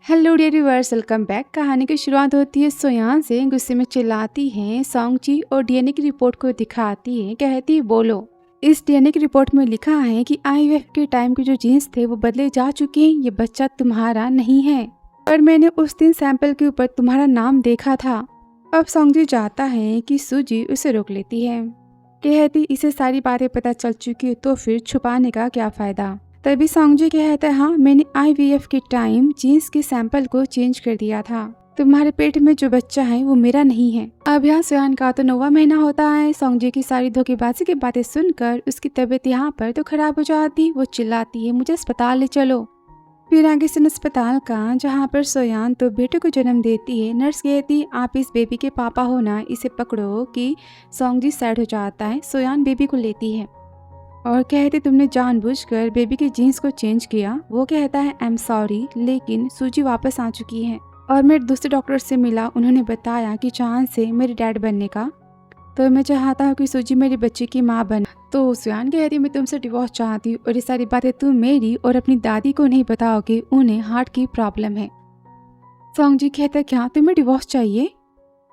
Hello dear viewers, welcome back. कहानी की शुरुआत होती है सोयान से। गुस्से में चिल्लाती है सोंगजी और डीएनए की रिपोर्ट को दिखाती है। कहती है बोलो। इस डीएनए की रिपोर्ट में लिखा है कि आईवीएफ के टाइम के जो जीन्स थे वो बदले जा चुके हैं। ये बच्चा तुम्हारा नहीं है, पर मैंने उस दिन सैंपल के ऊपर तुम्हारा नाम देखा था। अब सोंगजी चाहता है कि सूजी उसे रोक लेती है। कहती इसे सारी बातें पता चल चुकी तो फिर छुपाने का क्या फायदा। तभी सोंगजी कहता है हाँ, मैंने आईवीएफ के टाइम जीन्स के सैंपल को चेंज कर दिया था। तुम्हारे पेट में जो बच्चा है वो मेरा नहीं है। अब यहाँ सोयान का तो 9वां महीना होता है। सोंगजी की सारी धोखेबाजी की बातें सुनकर उसकी तबीयत यहाँ पर तो खराब हो जाती। वो चिल्लाती है मुझे अस्पताल ले चलो। फिर आगे से अस्पताल का, जहाँ पर सोयान तो बेटे को जन्म देती है। नर्स कहती आप इस बेबी के पापा हो ना, इसे पकड़ो। कि सोंगजी सैड हो जाता है। सोयान बेबी को लेती है और कहते तुमने जानबूझकर बेबी के जीन्स को चेंज किया। वो कहता है आई एम सॉरी, लेकिन सूजी वापस आ चुकी है और मैं दूसरे डॉक्टर से मिला। उन्होंने बताया कि चांस है मेरे डैड बनने का, तो मैं चाहता हूँ कि सूजी मेरी बच्ची की माँ बने। तो सुयान कहती मैं तुमसे डिवोर्स चाहती हूँ और ये सारी बातें तुम मेरी और अपनी दादी को नहीं बताओगे, उन्हें हार्ट की प्रॉब्लम है। सोंगजी कहता क्या तुम्हें डिवोर्स चाहिए?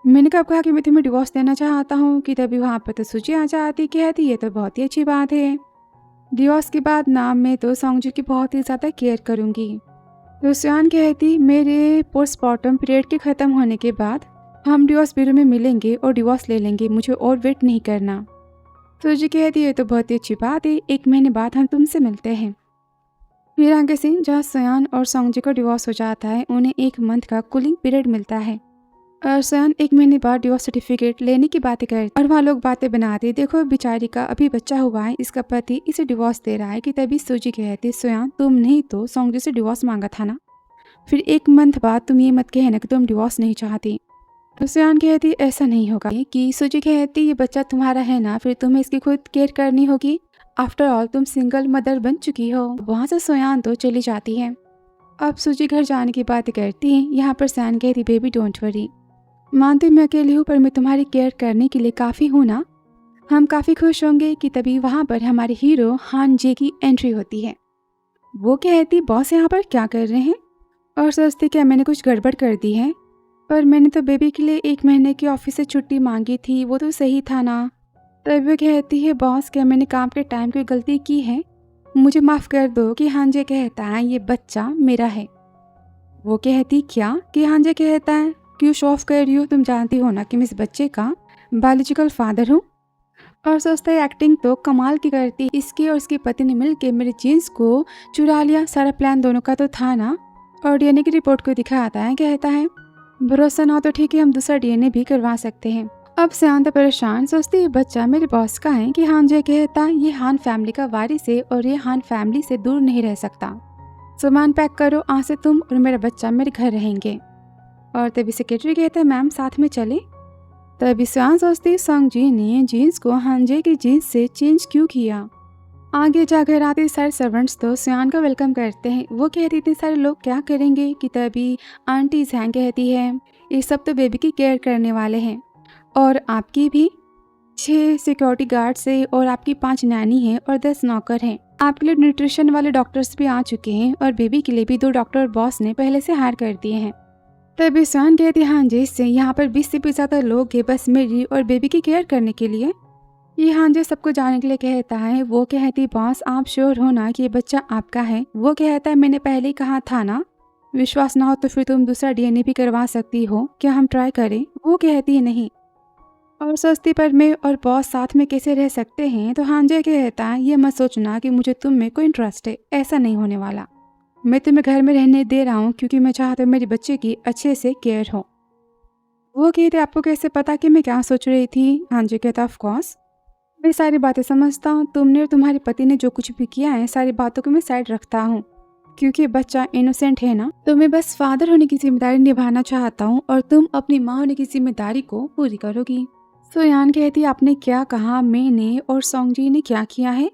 मैंने कब कहा कि मैं तुम्हें डिवोर्स देना चाहता हूँ। कि तभी वहाँ पर तो सूजी आ जाती। कहती ये तो बहुत ही अच्छी बात है। डिवोर्स के बाद ना मैं तो सोंगजी की बहुत ही ज़्यादा केयर करूँगी। तो सुयान कहती मेरे पोस्टमार्टम पीरियड के ख़त्म होने के बाद हम डिवोर्स ब्यूरो में मिलेंगे और डिवोर्स ले लेंगे, मुझे और वेट नहीं करना। सूजी कहती है तो बहुत ही अच्छी बात है, 1 महीने बाद हम तुमसे मिलते हैं। फिर आगे सीन जहाँ सुयान और सोंगजी का डिवोर्स हो जाता है। उन्हें 1 मंथ का कूलिंग पीरियड मिलता है और सुयान 1 महीने बाद डिवोर्स सर्टिफिकेट लेने की बातें करती और वहाँ लोग बातें बनाते देखो बेचारी का अभी बच्चा हुआ है, इसका पति इसे डिवोर्स दे रहा है। कि तभी सूजी कहती सुयान तुम नहीं तो सोंगजी से डिवोर्स मांगा था ना, फिर 1 मंथ बाद तुम ये मत कहना कि तुम डिवोर्स नहीं चाहती। तो सुयान कहती ऐसा नहीं होगा। कि सूजी कहती ये बच्चा तुम्हारा है ना, फिर तुम्हें इसकी खुद केयर करनी होगी। आफ्टर ऑल तुम सिंगल मदर बन चुकी हो। वहाँ से सुयान तो चली जाती है। अब सूजी घर जाने की बात करती है। यहाँ पर सुयान कहती बेबी डोंट वरी, मानती मैं अकेली हूँ पर मैं तुम्हारी केयर करने के लिए काफ़ी हूँ ना। हम काफ़ी खुश होंगे। कि तभी वहाँ पर हमारे हीरो हान जे की एंट्री होती है। वो कहती बॉस यहाँ पर क्या कर रहे हैं, और सोचती क्या मैंने कुछ गड़बड़ कर दी है, पर मैंने तो बेबी के लिए 1 महीने की ऑफिस से छुट्टी मांगी थी, वो तो सही था ना। तभी वो कहती है बॉस क्या मैंने काम के टाइम कोई गलती की है, मुझे माफ़ कर दो। कि हान जे कहता है ये बच्चा मेरा है। वो कहती क्या? कि हान जे कहता है क्यों शो ऑफ कर रही हो, तुम जानती हो ना कि मैं इस बच्चे का बायोलॉजिकल फादर हूँ। और सोचता है एक्टिंग तो कमाल की करती। इसके और इसके पति ने मिलकर मेरे जीन्स को चुरा लिया, सारा प्लान दोनों का तो था ना। और डीएनए की रिपोर्ट को दिखाता है। कहता है भरोसा ना हो तो ठीक है, हम दूसरा डीएनए भी करवा सकते हैं। अब शांत परेशान सोचती है बच्चा मेरे बॉस का है। कि हान जे कहता ये हान फैमिली का वारिस है और ये हान फैमिली से दूर नहीं रह सकता। सामान पैक करो, आज से तुम और मेरा बच्चा मेरे घर रहेंगे। और तभी सेक्रेटरी कहता है मैम साथ में चले। तभी सुयान सोचती सोंगजी ने जीन्स को हान जे की जीन्स से चेंज क्यों किया। आगे जाकर आते सारे सर्वेंट्स तो सुयान का वेलकम करते हैं। वो कहती इतने सारे लोग क्या करेंगे। कि तभी आंटी जैंग कहती है ये सब तो बेबी की केयर करने वाले हैं और आपकी भी 6 सिक्योरिटी गार्ड्स है और आपकी 5 नैनी है और 10 नौकर हैं। आपके लिए न्यूट्रिशन वाले डॉक्टर्स भी आ चुके हैं और बेबी के लिए भी 2 डॉक्टर बॉस ने पहले से हायर कर दिए हैं। तभी सुयान कहती हाँ जी से यहाँ पर 20 से भी ज़्यादा लोग हैं बस मेरी और बेबी की केयर करने के लिए। ये हाँ जी सबको जाने के लिए कहता है। वो कहती बॉस आप श्योर हो ना कि ये बच्चा आपका है। वो कहता है मैंने पहले ही कहा था ना, विश्वास ना हो तो फिर तुम दूसरा डीएनए भी करवा सकती हो, क्या हम ट्राई करें। वो कहती है नहीं। और सोचती पर मैं और बॉस साथ में कैसे रह सकते हैं। तो हाँ जी कहता है ये मत सोचना कि मुझे तुम में कोई इंटरेस्ट है, ऐसा नहीं होने वाला। मैं तुम्हें घर में रहने दे रहा हूँ क्योंकि मैं चाहता हूँ मेरे बच्चे की अच्छे से केयर हो। वो कहते आपको कैसे पता कि मैं क्या सोच रही थी। हाँ जी कहता ऑफ कोर्स मैं सारी बातें समझता हूँ। तुमने और तुम्हारे पति ने जो कुछ भी किया है सारी बातों को मैं साइड रखता हूँ क्योंकि बच्चा इनोसेंट है ना। तो मैं बस फादर होने की जिम्मेदारी निभाना चाहता हूँ और तुम अपनी माँ होने की जिम्मेदारी को पूरी करोगी। सुयान कहती आपने क्या कहा, मैंने और सोंगजी ने क्या किया है।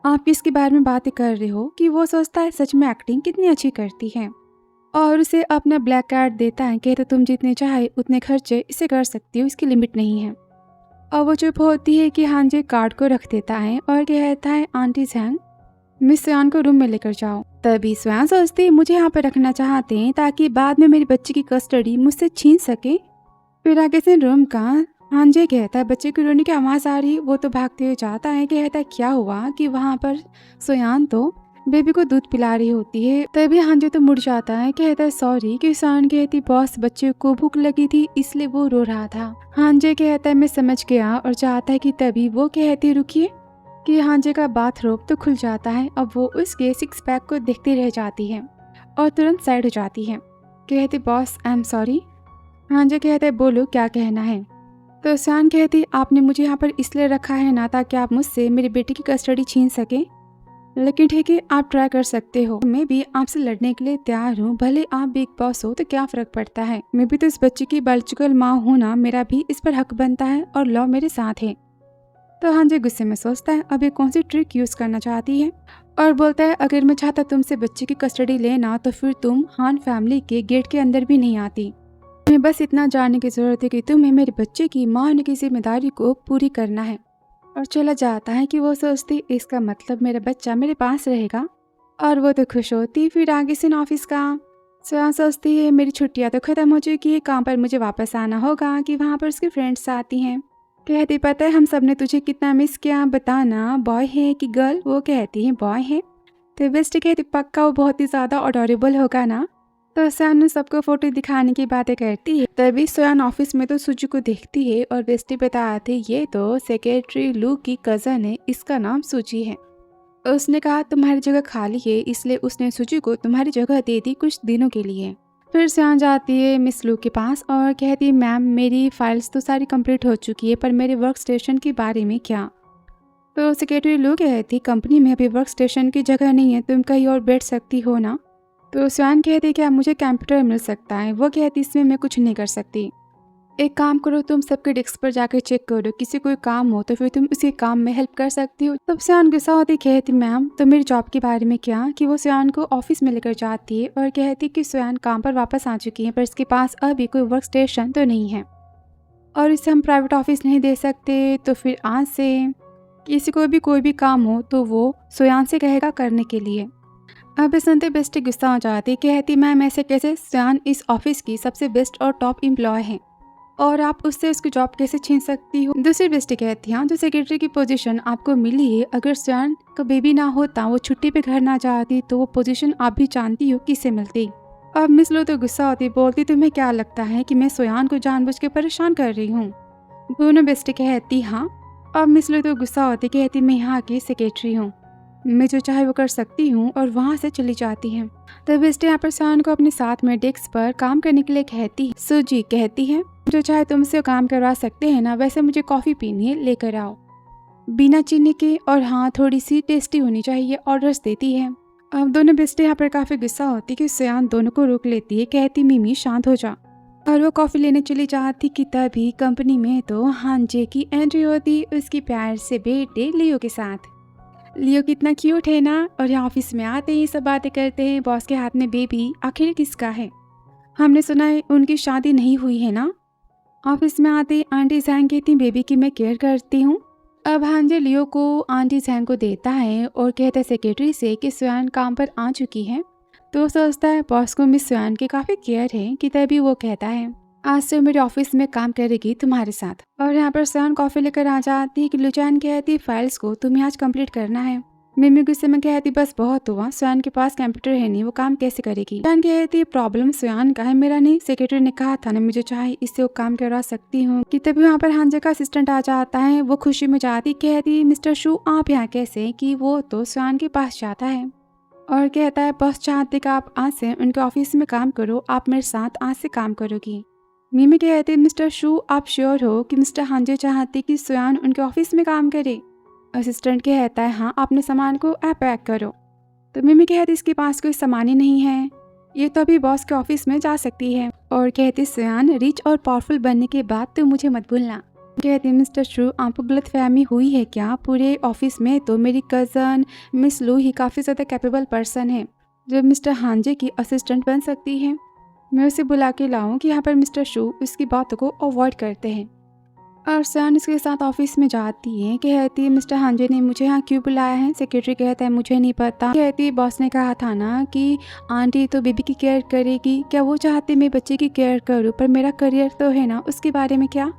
आप इसके बारे में बातें कर रहे हो। कि वो सोचता है सच में एक्टिंग कितनी अच्छी करती है और उसे अपना ब्लैक कार्ड देता है। कहते तुम जितने चाहे उतने खर्चे इसे कर सकती हो, इसकी लिमिट नहीं है। और वो चुप होती है। कि हान जे कार्ड को रख देता है और कहता है आंटी जैंग मिस सोयान को रूम में लेकर जाओ। तभी सोयान सोचती मुझे यहाँ पर रखना चाहते हैं ताकि बाद में मेरे बच्चे की कस्टडी मुझसे छीन सके। फिर आगे से रूम का हांजे कहता है बच्चे की रोने की आवाज़ आ रही। वो तो भागते हुए जाता है। कहता है क्या हुआ कि वहाँ पर सोयान तो बेबी को दूध पिला रही होती है। तभी हांजे तो मुड़ जाता है। कहता है सॉरी। कि सोयान कहती बॉस बच्चे को भूख लगी थी इसलिए वो रो रहा था। हांजे कहता है मैं समझ गया और चाहता है कि तभी वो कहती रुकिए कि हांजे का बाथरोब तो खुल जाता है। अब वो उसके सिक्स पैक को देखती रह जाती है और तुरंत साइड हो जाती है। कहती बॉस आई एम सॉरी। हांजे कहते हैं बोलो क्या कहना है। तो सोयान कहती आपने मुझे यहाँ पर इसलिए रखा है ना ताकि आप मुझसे मेरी बेटी की कस्टडी छीन सके, लेकिन ठीक है आप ट्राई कर सकते हो। मैं भी आपसे लड़ने के लिए तैयार हूँ। भले आप बिग बॉस हो तो क्या फर्क पड़ता है। मैं भी तो इस बच्चे की बायोलॉजिकल माँ हूँ ना, मेरा भी इस पर हक बनता है और लॉ मेरे साथ है। तो हांजे गुस्से में सोचता है अब ये कौन सी ट्रिक यूज करना चाहती है और बोलता है अगर मैं चाहता तुमसे बच्चे की कस्टडी लेना तो फिर तुम हान फैमिली के गेट के अंदर भी नहीं आती। तुम्हें बस इतना जानने की जरूरत है कि तुम्हें मेरे बच्चे की माँ होने की जिम्मेदारी को पूरी करना है। और चला जाता है कि वो सोचती इसका मतलब मेरा बच्चा मेरे पास रहेगा और वो तो खुश होती। फिर आगे से ऑफिस का सोयान सोचती है मेरी छुट्टियाँ तो खत्म हो चुकी है, काम पर मुझे वापस आना होगा कि वहाँ पर उसकी फ्रेंड्स आती हैं। कहती पता है हम सब ने तुझे कितना मिस किया, बताना बॉय है कि गर्ल। वो कहती है बॉय है। तो बेस्ट कहती पक्का वो बहुत ही ज़्यादा अडोरेबल होगा ना। तो सोयान सबको फोटो दिखाने की बातें करती है। तभी सोयान ऑफिस में तो सुजू को देखती है और बेस्टी बताती ये तो सेक्रेटरी लू की कज़न है, इसका नाम सूजी है। उसने कहा तुम्हारी जगह खाली है इसलिए उसने सुजू को तुम्हारी जगह दे दी कुछ दिनों के लिए। फिर सोयान जाती है मिस लू के पास और कहती है मैम मेरी फाइल्स तो सारी कंप्लीट हो चुकी है पर मेरे वर्क स्टेशन के बारे में क्या। तो सेक्रेटरी लू कहती कंपनी में अभी वर्क स्टेशन की जगह नहीं है, तुम कहीं और बैठ सकती हो ना। तो सोयान कहती क्या मुझे कंप्यूटर मिल सकता है। वो कहती इसमें मैं कुछ नहीं कर सकती। एक काम करो तुम सबके डेस्क पर जाकर चेक करो, किसी कोई काम हो तो फिर तुम उसी काम में हेल्प कर सकती हो। तब सोयान गुस्सा होती कहती मैम तो मेरी जॉब के बारे में क्या। कि वो सोयान को ऑफिस में लेकर जाती है और कहती कि सोयान काम पर वापस आ चुकी है पर इसके पास अभी कोई वर्क स्टेशन तो नहीं है और इसे हम प्राइवेट ऑफिस नहीं दे सकते। तो फिर आज से किसी को भी कोई भी काम हो तो वो सोयान से कहेगा करने के लिए। अब सुनते बेस्टी गुस्सा हो जाती कहती मैम ऐसे कैसे, सोयान इस ऑफिस की सबसे बेस्ट और टॉप एम्प्लॉय है और आप उससे उसकी जॉब कैसे छीन सकती हो। दूसरी बेस्टी कहती हाँ जो सेक्रेटरी की पोजीशन आपको मिली है अगर सोयान का बेबी ना होता वो छुट्टी पे घर ना जाती तो वो पोजीशन आप भी जानती हो किससे मिलती। अब मिस लो तो गुस्सा होती बोलती तुम्हें क्या लगता है कि मैं सोयान को जानबूझ के परेशान कर रही हूँ। दोनों बेस्टी कहती हाँ। अब मिस लो तो गुस्सा होती कहती मैं यहाँ की सेक्रेटरी हूँ, मैं जो चाहे वो कर सकती हूँ और वहाँ से चली जाती है। तो बेस्टी यहाँ पर सोयान को अपने साथ में डेस्क पर काम करने के लिए कहती है। सूजी कहती है जो चाहे तुमसे काम करवा सकते हैं ना, वैसे मुझे कॉफ़ी पीनी है लेकर आओ बिना चीनी के और हाँ थोड़ी सी टेस्टी होनी चाहिए, ऑर्डर्स देती है। अब दोनों बेस्टी यहाँ पर काफ़ी गुस्सा होती कि सोयान दोनों को रोक लेती है। कहती मिमी शांत हो जा और वो कॉफ़ी लेने चली जाती कि तभी कंपनी में तो हांजे की एंट्री होती उसकी प्यार से बेटे लियो के साथ। लियो कितना क्यूट है ना। और यहाँ ऑफिस में आते ही सब बातें करते हैं। बॉस के हाथ में बेबी आखिर किसका है, हमने सुना है उनकी शादी नहीं हुई है ना। ऑफिस में आते आंटी जैंग कहती बेबी की मैं केयर करती हूँ। अब हांजे लियो को आंटी जैंग को देता है और कहता है सेक्रेटरी से कि सोयान काम पर आ चुकी है। तो सोचता है बॉस को मिस सोयान की काफ़ी केयर है कि तभी वो कहता है आज से मेरे ऑफिस में काम करेगी तुम्हारे साथ। और यहाँ पर सोयान कॉफ़ी लेकर आ जाती है कि लुचान कहती फाइल्स को तुम्हें आज कंप्लीट करना है। मिमी गुस्से में कहती बस बहुत हुआ, सोयान के पास कंप्यूटर है नहीं, वो काम कैसे करेगी। सोयान कहती प्रॉब्लम सोयान का है मेरा नहीं, सेक्रेटरी ने कहा था ना मुझे चाहे इससे वो काम करवा सकती हूँ। कि तभी वहाँ पर हांजे का असिस्टेंट आ जाता है। वो खुशी में जाती कहती मिस्टर शू आप यहाँ कैसे। कि वो तो सोयान के पास जाता है और कहता है बॉस चाहते कि आप आज से उनके ऑफिस में काम करो, आप मेरे साथ आज से काम करोगी। मिमी कहते मिस्टर शू आप श्योर हो कि मिस्टर हांजे चाहते कि सोयान उनके ऑफिस में काम करे। असिस्टेंट कहता है हाँ अपने सामान को आप पैक करो। तो मिमी कहती इसके पास कोई सामान ही नहीं है, ये तो अभी बॉस के ऑफिस में जा सकती है। और कहती सोयान रिच और पावरफुल बनने के बाद तो मुझे मत भूलना। कहती मिस्टर शू आपको गलतफहमी हुई है क्या, पूरे ऑफिस में तो मेरी कज़न मिस लू ही काफ़ी ज़्यादा कैपेबल पर्सन है जो मिस्टर हांजे की असिस्टेंट बन सकती है। मैं उसे बुला के लाऊं कि यहाँ पर मिस्टर शू उसकी बातों को अवॉइड करते हैं। और सयान इसके साथ ऑफिस में जाती है। कहती है मिस्टर हांजे ने मुझे यहाँ क्यों बुलाया है। सेक्रेटरी कहता है मुझे नहीं पता। कहती है बॉस ने कहा था ना कि आंटी तो बेबी की केयर करेगी, क्या वो चाहती मैं बच्चे की केयर करूँ, पर मेरा करियर तो है ना, उसके बारे में क्या।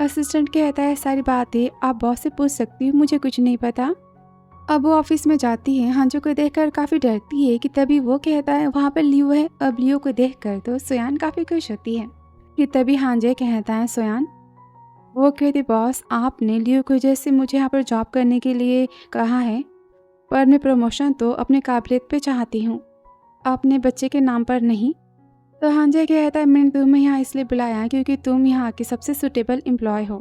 असिस्टेंट कहता है सारी बातें आप बॉस से पूछ सकती हूँ, मुझे कुछ नहीं पता। अब वो ऑफिस में जाती है। हांजो को देखकर काफ़ी डरती है कि तभी वो कहता है वहाँ पर लियो है। अब लियो को देखकर तो सोयान काफ़ी खुश होती है कि तभी हांजे कहता है सोयान। वो कहती बॉस आपने लियो को जैसे मुझे यहाँ पर जॉब करने के लिए कहा है, पर मैं प्रमोशन तो अपने काबिलियत पे चाहती हूँ, अपने बच्चे के नाम पर नहीं। तो हांजे कहता है मैंने तुम्हें यहाँ इसलिए बुलाया है क्योंकि तुम यहाँ की सबसे सुटेबल एम्प्लॉय हो,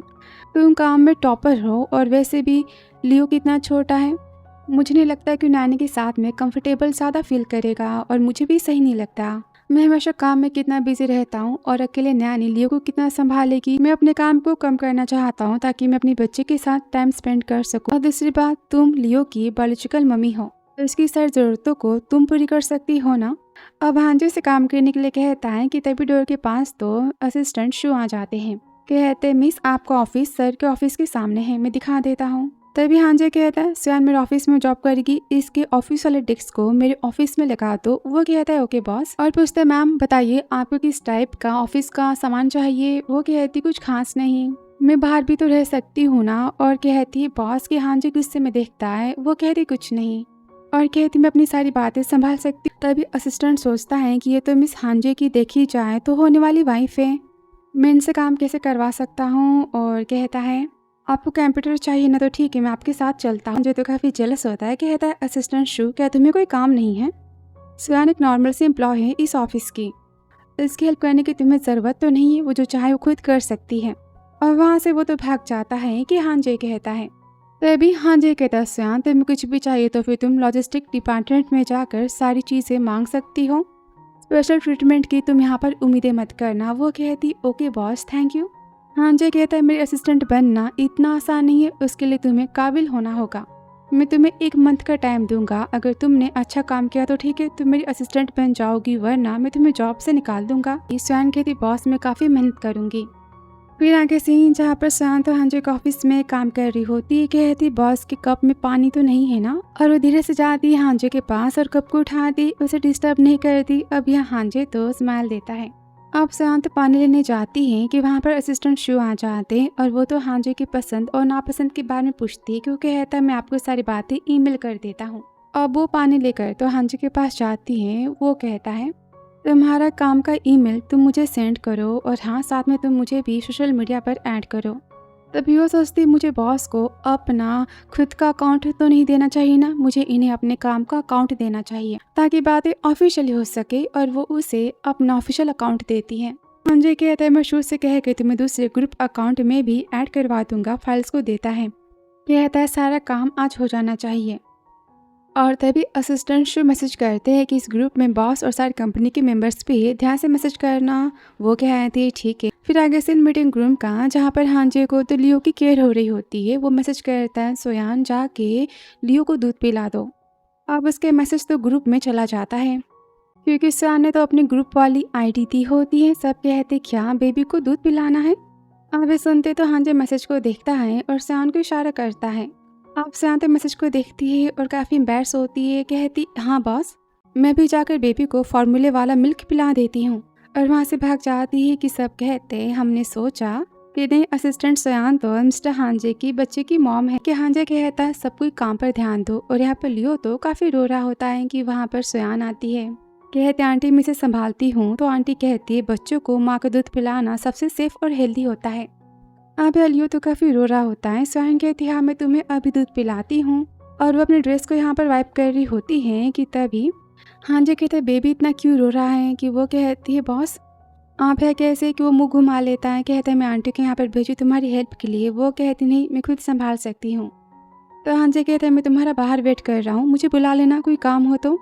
तुम काम में टॉपर हो, और वैसे भी लियो कितना छोटा है, मुझे नहीं लगता कि नैनी के साथ में कंफर्टेबल ज़्यादा फील करेगा, और मुझे भी सही नहीं लगता। मैं हमेशा काम में कितना बिजी रहता हूँ और अकेले नैनी लियो को कितना संभालेगी। मैं अपने काम को कम करना चाहता हूँ ताकि मैं अपने बच्चे के साथ टाइम स्पेंड कर सकूँ। और दूसरी बात, तुम लियो की बायोलॉजिकल मम्मी हो, तो इसकी सारी ज़रूरतों को तुम पूरी कर सकती हो ना। अब हांजे से काम करने के लिए कहता है कि तभी डोर के पास तो असिस्टेंट शू आ जाते हैं। कहते मिस आपका ऑफिस सर के ऑफिस के सामने है, मैं दिखा देता हूँ। तभी हांजे कहता है सोयान मेरे ऑफिस में जॉब करेगी, इसके ऑफिस वाले डेस्क को मेरे ऑफिस में लगा दो। वो कहता है ओके बॉस। और पूछते हैं मैम बताइए आपको किस टाइप का ऑफिस का सामान चाहिए। वो कहती कुछ खास नहीं, मैं बाहर भी तो रह सकती हूँ ना। और कहती बॉस के हांजे गुस्से में देखता है। वो कहती कुछ नहीं, और कहती मैं अपनी सारी बातें संभाल सकती। तभी असिस्टेंट सोचता है कि ये तो मिस हांजे की देखी जाए तो होने वाली वाइफ है, मैं इनसे काम कैसे करवा सकता हूँ। और कहता है आपको कंप्यूटर चाहिए ना, तो ठीक है मैं आपके साथ चलता हूँ। जो तो काफ़ी जेलस होता है। कहता है असिस्टेंट शू क्या तुम्हें कोई काम नहीं है। सोयान एक नॉर्मल सी एम्प्लॉय है इस ऑफिस की, इसकी हेल्प करने की तुम्हें ज़रूरत तो नहीं है, वो जो चाहे वो खुद कर सकती है। और वहाँ से वो तो भाग जाता है कि हांजे कहता है। तभी हांजे कहता है सोयान तुम्हें कुछ भी चाहिए तो फिर तुम लॉजिस्टिक डिपार्टमेंट में जाकर सारी चीज़ें मांग सकती हो, स्पेशल ट्रीटमेंट की तुम यहाँ पर उम्मीदें मत करना। वो कहती ओके बॉस थैंक यू। हांजे कहता है मेरे असिस्टेंट बनना इतना आसान नहीं है, उसके लिए तुम्हें काबिल होना होगा। मैं तुम्हें 1 मंथ का टाइम दूंगा, अगर तुमने अच्छा काम किया तो ठीक है तुम मेरी असिस्टेंट बन जाओगी, वरना मैं तुम्हें जॉब से निकाल दूंगा। सोयान कहती बॉस मैं काफ़ी मेहनत करूंगी। फिर आगे सीन जहाँ पर सोयान तो हांजे के ऑफिस में काम कर रही होती है। कहती बॉस के कप में पानी तो नहीं है ना। और वो धीरे से जाती है हांजे के पास और कप को उठाती, उसे डिस्टर्ब नहीं करती। अब यह हांजे तो स्माइल देता है। अब सोयान तो पानी लेने जाती है कि वहाँ पर असिस्टेंट शू आ जाते हैं, और वो तो हांजे की पसंद और नापसंद के बारे में पूछती है, क्योंकि कहता है मैं आपको सारी बातें ईमेल कर देता हूँ। अब वो पानी लेकर तो हांजे के पास जाती है। वो कहता है तुम्हारा काम का ईमेल तुम मुझे सेंड करो, और हाँ साथ में तुम मुझे भी सोशल मीडिया पर ऐड करो। तभी वो सोचती मुझे बॉस को अपना खुद का अकाउंट तो नहीं देना चाहिए ना, मुझे इन्हें अपने काम का अकाउंट देना चाहिए ताकि बातें ऑफिशियली हो सके। और वो उसे अपना ऑफिशियल अकाउंट देती है। हांजे कहता है मैं शू से कह के तुम्हें दूसरे ग्रुप अकाउंट में भी ऐड करवा दूंगा। फाइल्स को देता है। कहता है सारा काम आज हो जाना चाहिए। और तभी असिस्टेंट शू मैसेज करते हैं कि इस ग्रुप में बॉस और सारी कंपनी के मेंबर्स भी है, ध्यान से मैसेज करना। वो कहते हैं ठीक है। फिर आगे से मीटिंग रूम का जहाँ पर हांजे को तो लियो की केयर हो रही होती है। वो मैसेज करता है सोयान जाके लियो को दूध पिला दो। अब उसके मैसेज तो ग्रुप में चला जाता है, क्योंकि सोयान ने तो अपनी ग्रुप वाली आईडी दी होती है। सब कहते क्या बेबी को दूध पिलाना है। अब सुनते तो हांजे मैसेज को देखता है और सोयान को इशारा करता है। अब सोयान तो मैसेज को देखती है और काफ़ी एम्बैरस होती है। कहती हाँ बॉस मैं भी जाकर बेबी को फार्मूले वाला मिल्क पिला देती हूँ। और वहाँ से भाग जाती है कि सब कहते हमने सोचा कि नहीं असिस्टेंट सोयान तो मिस्टर हांजे की बच्चे की मॉम है। कि हांजे कहता है सब कोई काम पर ध्यान दो। और यहाँ पर लियो तो काफ़ी रो रहा होता है कि वहाँ पर सोयान आती है। कहते आंटी मैं इसे संभालती हूँ। तो आंटी कहती है बच्चों को माँ का दूध पिलाना सबसे सेफ और हेल्दी होता है। अब लियो तो काफ़ी रो रहा होता है। सोयान कहती है हाँ मैं तुम्हें अभी दूध पिलाती हूँ। और वो अपने ड्रेस को यहाँ पर वाइप कर रही होती है कि तभी हांजे कहते हैं बेबी इतना क्यों रो रहा है। कि वो कहती है बॉस आप है कैसे। कि वो मुंह घुमा लेता है। कहता है मैं आंटी के यहाँ पर भेजूँ तुम्हारी हेल्प के लिए। वो कहती नहीं मैं खुद संभाल सकती हूँ। तो हांजे कहता है मैं तुम्हारा बाहर वेट कर रहा हूँ, मुझे बुला लेना कोई काम हो तो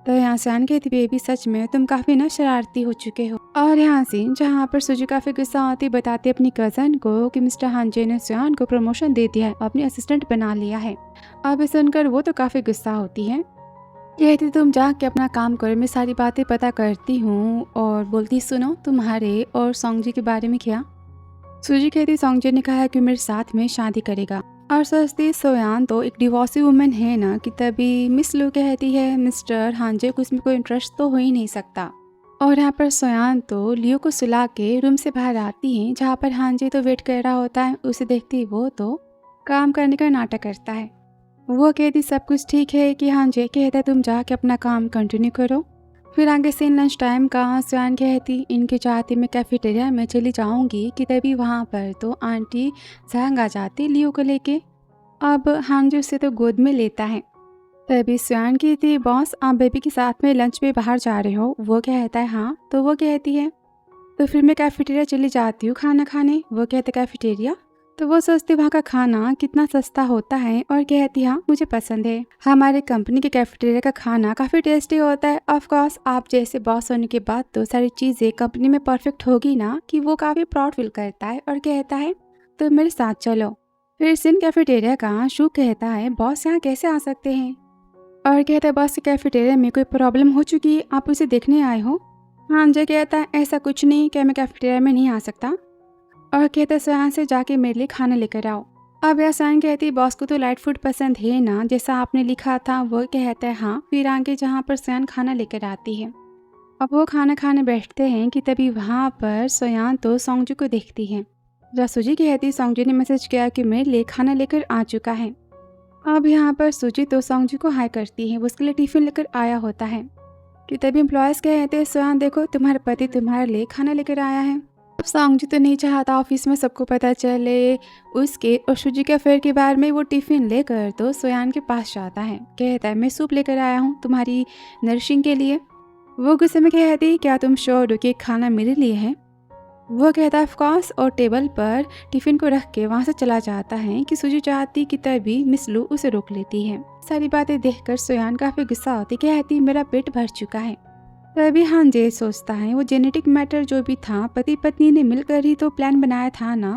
यहाँ से आन कहती बेबी सच में तुम काफ़ी ना शरारती हो चुके हो। और यहाँ से जहाँ पर सुजू काफ़ी गुस्सा होती बताती अपनी कज़न को कि मिस्टर हांजे ने सोयान को प्रमोशन दे दिया है, अपनी असिस्टेंट बना लिया है। अब सुनकर वो तो काफ़ी गुस्सा होती है। कहती तुम जाके अपना काम करो, मैं सारी बातें पता करती हूँ। और बोलती सुनो तुम्हारे और सोंगजी के बारे में क्या। सूजी कहती सोंगजी ने कहा है कि मेरे साथ में शादी करेगा। और सोचती सोयान तो एक डिवोर्सी वुमन है ना, कि तभी मिस लू कहती है मिस्टर हांजे को इसमें कोई इंटरेस्ट तो हो ही नहीं सकता। और यहाँ पर सोयान तो लियो को सुला के रूम से बाहर आती हैं, जहाँ पर हांजे तो वेट कर रहा होता है। उसे देखती वो तो काम करने का नाटक करता है। वो कहती सब कुछ ठीक है कि हांजे कहता है तुम जाके अपना काम कंटिन्यू करो। फिर आगे से लंच टाइम का सोयान कहती इनके चाहते मैं कैफेटेरिया में चली जाऊंगी, कि तभी वहाँ पर तो आंटी जहांग आ जाती लियो को लेके। अब हांजे उसे तो गोद में लेता है। तभी सोयान कहती बॉस आप बेबी के साथ में लंच पे बाहर जा रहे हो? वो कहता है हाँ। तो वो कहती है तो फिर मैं कैफेटेरिया चली जाती हूँ खाना खाने। वो कहते कैफेटेरिया? तो वो सोचती वहाँ का खाना कितना सस्ता होता है और कहती हाँ मुझे पसंद है, हमारे कंपनी के कैफेटेरिया का खाना काफ़ी टेस्टी होता है। ऑफ कोर्स आप जैसे बॉस होने के बाद तो सारी चीज़ें कंपनी में परफेक्ट होगी ना, कि वो काफ़ी प्राउड फील करता है और कहता है तो मेरे साथ चलो। फिर सिन कैफेटेरिया का शू कहता है बॉस यहाँ कैसे आ सकते हैं? और कहता है बॉस के कैफेटेरिया में कोई प्रॉब्लम हो चुकी है, आप उसे देखने आए हो? हांजे कहता है ऐसा कुछ नहीं, क्या मैं कैफेटेरिया में नहीं आ सकता? और कहता है सोयान से जाके मेरे लिए खाना लेकर आओ। अब यह सोयान कहती बॉस को तो लाइट फूड पसंद है ना, जैसा आपने लिखा था। वो कहता है हाँ। फिर आगे जहाँ पर सोयान खाना लेकर आती है। अब वो खाना खाने बैठते हैं कि तभी वहाँ पर सोयान तो सोंगजू को देखती है। जब सूजी कहती सोंगजू ने मैसेज किया कि मेरे लिए खाना लेकर आ चुका है। अब यहाँ पर सूजी तो सोंगजू को हाई करती है, वो उसके लिए टिफिन लेकर आया होता है। कि तभी एम्प्लॉयज़ कहते हैं सोयान देखो तुम्हारे पति तुम्हारे लिए खाना लेकर आया है। अब सोंगजू तो नहीं चाहता ऑफिस में सबको पता चले उसके और सूजी के अफेयर के बारे में। वो टिफिन लेकर तो सोयान के पास जाता है, कहता है मैं सूप लेकर आया हूँ तुम्हारी नरिशिंग के लिए। वो गुस्से में कहती क्या तुम श्योर हो कि खाना मेरे लिए है? वो कहता है ऑफ कोर्स, और टेबल पर टिफिन को रख के वहाँ से चला जाता है। कि सूजी चाहती कि तभी मिस लू उसे रोक लेती है। सारी बातें देखकर सोयान काफ़ी गुस्सा होती, कहती मेरा पेट भर चुका है। तभी हांजे सोचता है वो जेनेटिक मैटर जो भी था पति पत्नी ने मिलकर ही तो प्लान बनाया था ना,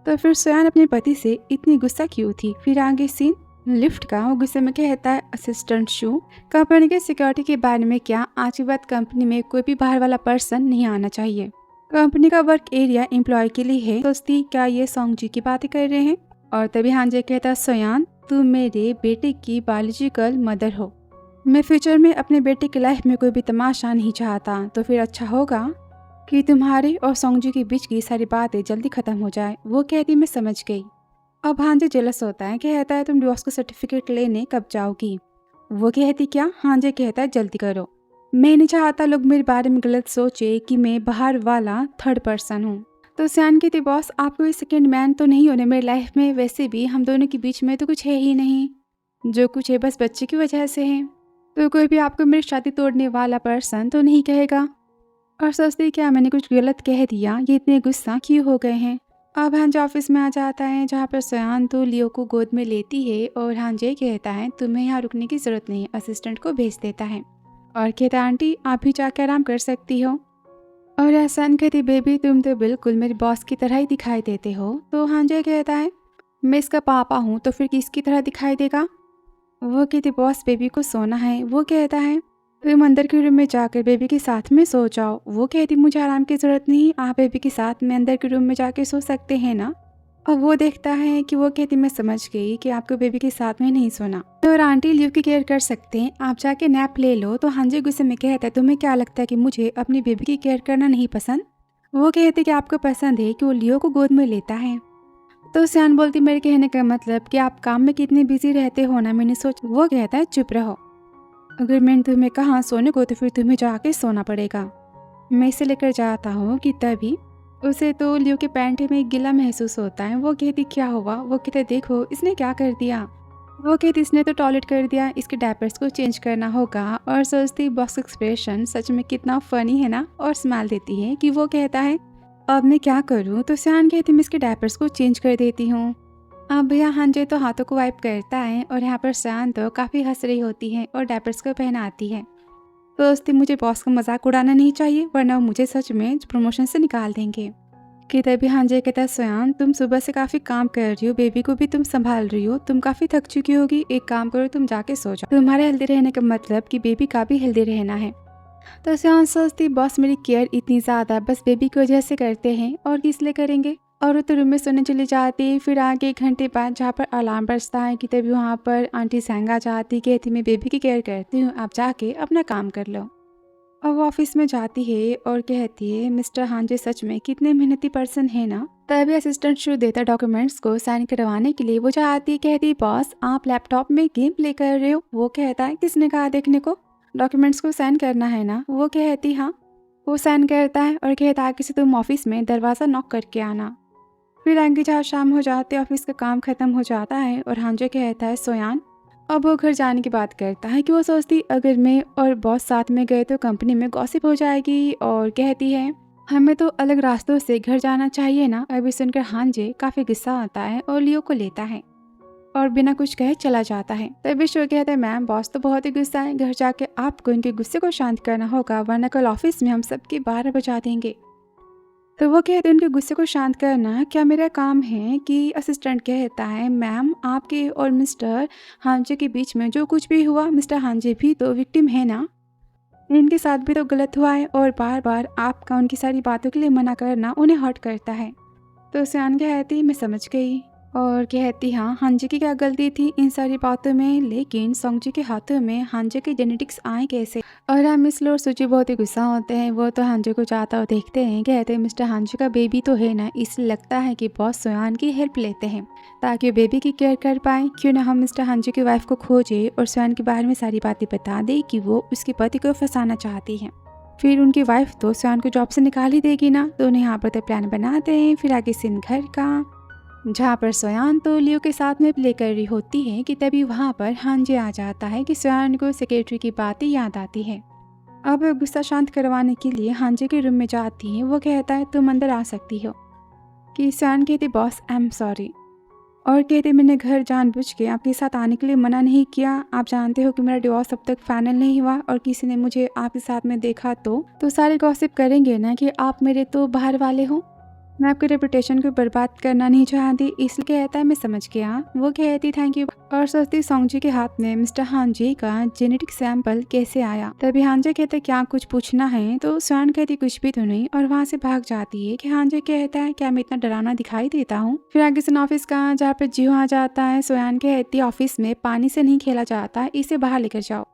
तो फिर सोयान अपने पति से इतनी गुस्सा क्यों थी। फिर आगे सीन लिफ्ट का। वो गुस्से में कहता है असिस्टेंट शू कंपनी के सिक्योरिटी के बारे में क्या, आज के बाद कंपनी में कोई भी बाहर वाला पर्सन नहीं आना चाहिए। कंपनी का वर्क एरिया एम्प्लॉय के लिए है। सोचती क्या ये सोंगजी की बातें कर रहे हैं। और तभी हांजे कहता है सोयान तुम मेरे बेटे की बायोलॉजिकल मदर हो, मैं फ्यूचर में अपने बेटे की लाइफ में कोई भी तमाशा नहीं चाहता, तो फिर अच्छा होगा कि तुम्हारे और सोंगजू के बीच की सारी बातें जल्दी खत्म हो जाए। वो कहती मैं समझ गई। अब हांजे जेलस होता है, कहता है तुम डिवोर्स का सर्टिफिकेट लेने कब जाओगी? वो कहती क्या? हांजे कहता है जल्दी करो, मैं नहीं चाहता लोग मेरे बारे में गलत सोचे कि मैं बाहर वाला थर्ड पर्सन हूँ। तो सोयान कहती बॉस आप कोई सेकेंड मैन तो नहीं होने मेरी लाइफ में, वैसे भी हम दोनों के बीच में तो कुछ है ही नहीं, जो कुछ है बस बच्चे की वजह से है, तो कोई भी आपको मेरी शादी तोड़ने वाला पर्सन तो नहीं कहेगा। और सोचती क्या मैंने कुछ गलत कह दिया, ये इतने गुस्सा क्यों हो गए हैं। अब हांजे ऑफिस में आ जाता है, जहाँ पर सोयान तो लियो को गोद में लेती है और हांजे कहता है तुम्हें यहाँ रुकने की जरूरत नहीं, असिस्टेंट को भेज देता है। और कहता है आंटी आप भी जाकर आराम कर सकती हो। और एहसान कहती बेबी तुम तो बिल्कुल मेरे बॉस की तरह ही दिखाई देते हो। तो हांजे कहता है मैं इसका पापा हूँ तो फिर किसकी तरह दिखाई देगा। वो कहती बॉस बेबी को सोना है। वो कहता है तुम अंदर के रूम में जाकर बेबी के साथ में सो जाओ। वो कहती मुझे आराम की ज़रूरत नहीं, आप बेबी के साथ में अंदर के रूम में जाकर सो सकते हैं ना। और वो देखता है कि वो कहती मैं समझ गई कि आपको बेबी के साथ में नहीं सोना, तो और आंटी लिव की केयर कर सकते हैं, आप जाके नैप ले लो। तो हांजे गुस्से में कहता है तुम्हें क्या लगता है कि मुझे अपनी बेबी की केयर करना नहीं पसंद? वो कहते कि आपको पसंद है कि वो लियो को गोद में लेता है। तो सियान बोलती मेरे कहने का मतलब कि आप काम में कितने बिजी रहते हो ना, मैंने सोच। वो कहता है चुप रहो, अगर मैंने तुम्हें कहा सोने को तो फिर तुम्हें जाके सोना पड़ेगा। मैं इसे लेकर जाता हूँ। कि तभी उसे तो लियो के पैंट में गिला महसूस होता है। वो कहती क्या हुआ? वो कहते देखो इसने क्या कर दिया। वो कहती इसने तो टॉयलेट कर दिया, इसके डायपर्स को चेंज करना होगा। और सोचती बॉक्स एक्सप्रेशन सच में कितना फनी है ना, और स्माइल देती है। कि वो कहता है अब मैं क्या करूँ? तो सियान कहती मैं इसके डायपर्स को चेंज कर देती हूँ। अब भैया हांजे तो हाथों को वाइप करता है और यहाँ पर सियान तो काफ़ी हंस रही होती है और डायपर्स को पहनाती है। तो दोस्ती मुझे बॉस का मजाक उड़ाना नहीं चाहिए, वरना वो मुझे सच में प्रमोशन से निकाल देंगे। कि तभी हांजे कहता है सोयान तुम सुबह से काफ़ी काम कर रही हो, बेबी को भी तुम संभाल रही हो, तुम काफ़ी थक चुकी होगी, एक काम करो तुम जाके सो जाओ। तुम्हारे हेल्दी रहने का मतलब कि बेबी का भी हेल्दी रहना है। तो सोयान सोचती बॉस मेरी केयर इतनी ज़्यादा बस बेबी की वजह से करते हैं और किस लिए करेंगे। और वो तो रूम में सोने चली जाती। फिर आगे 1 घंटे बाद जहाँ पर अलार्म बजता है कि तभी वहाँ पर आंटी सेंग आ जाती, कहती मैं बेबी की केयर करती हूँ, आप जाके अपना काम कर लो। और वो ऑफिस में जाती है और कहती है मिस्टर हांजे सच में कितने मेहनती पर्सन है ना। तभी असिस्टेंट शुरू देता डॉक्यूमेंट्स को साइन करवाने के लिए। वो जाती, कहती बॉस आप लैपटॉप में गेम प्ले कर रहे हो। वो कहता है किसने कहा देखने को, डॉक्यूमेंट्स को साइन करना है ना। वो कहती हाँ। वो साइन करता है और कहता है कि तुम ऑफिस में दरवाज़ा नॉक करके आना। फिर आगे जहाँ शाम हो जाती है, ऑफिस का काम खत्म हो जाता है और हांजे कहता है सोयान। अब वो घर जाने की बात करता है कि वो सोचती अगर मैं और बॉस साथ में गए तो कंपनी में गॉसिप हो जाएगी, और कहती है हमें तो अलग रास्तों से घर जाना चाहिए ना। अभी सुनकर हांजे काफ़ी गुस्सा आता है और लियो को लेता है और बिना कुछ कहे चला जाता है। तभी शो कहता है मैम बॉस तो बहुत ही गुस्सा है, घर जाके आपको इनके गुस्से को शांत करना होगा वरना कल ऑफिस में हम सबकी 12 बजा देंगे। तो वो कहते हैं उनके गुस्से को शांत करना क्या मेरा काम है। कि असिस्टेंट कहता है मैम आपके और मिस्टर हांजे के बीच में जो कुछ भी हुआ, मिस्टर हांजे भी तो विक्टिम है ना, इनके साथ भी तो गलत हुआ है और बार बार आपका उनकी सारी बातों के लिए मना करना उन्हें हर्ट करता है। तो सियान कहती मैं समझ गई और कहती हाँ हांजे की क्या गलती थी इन सारी बातों में, लेकिन सोंगजी के हाथों में हांजे के जेनेटिक्स आए कैसे। और हम मिस लोर सूची बहुत ही गुस्सा होते हैं। वो तो हांजे को जाता हुआ देखते हैं, कहते हैं मिस्टर हांजे का बेबी तो है ना, इसलिए लगता है कि बॉस सोयान की हेल्प लेते हैं ताकि वो बेबी की केयर कर पाए। क्यों ना हम मिस्टर हांजे की वाइफ को खोजे और सोयान के बारे में सारी बातें बता दे कि वो उसके पति को फंसाना चाहती है। फिर उनकी वाइफ तो सोयान को जॉब से निकाल ही देगी ना। तो उन्हें यहाँ पर तो प्लान बनाते हैं। फिर आगे सीन घर का, जहाँ पर सोयान तो लियो के साथ में प्ले कर रही होती है कि तभी वहाँ पर हांजे आ जाता है कि सोयान को सेक्रेटरी की बातें याद आती है। अब गुस्सा शांत करवाने के लिए हांजे के रूम में जाती है। वो कहता है तुम अंदर आ सकती हो। कि सोयान कहती बॉस आई एम सॉरी, और कहते मैंने घर जानबूझ के आपके साथ आने के लिए मना नहीं किया। आप जानते हो कि मेरा डिवोर्स अब तक फाइनल नहीं हुआ और किसी ने मुझे आपके साथ में देखा तो सारे गॉसिप करेंगे ना कि आप मेरे तो बाहर वाले हो। मैं आपके रेपुटेशन को बर्बाद करना नहीं चाहती, इसलिए कहता है मैं समझ गया। वो कहती थैंक यू और सोचती सोंगजी के हाथ में मिस्टर हांजे का जेनेटिक सैंपल कैसे आया। तभी हांजे कहते क्या कुछ पूछना है। तो सोयान कहती कुछ भी तो नहीं और वहाँ से भाग जाती है। कि हांजे कहता है क्या मैं इतना डरावना दिखाई देता हूँ। फिर आगे सुन ऑफिस का, जहाँ पे जियो आ जाता है। सोयान कहती ऑफिस में पानी से नहीं खेला जाता, इसे बाहर लेकर जाओ।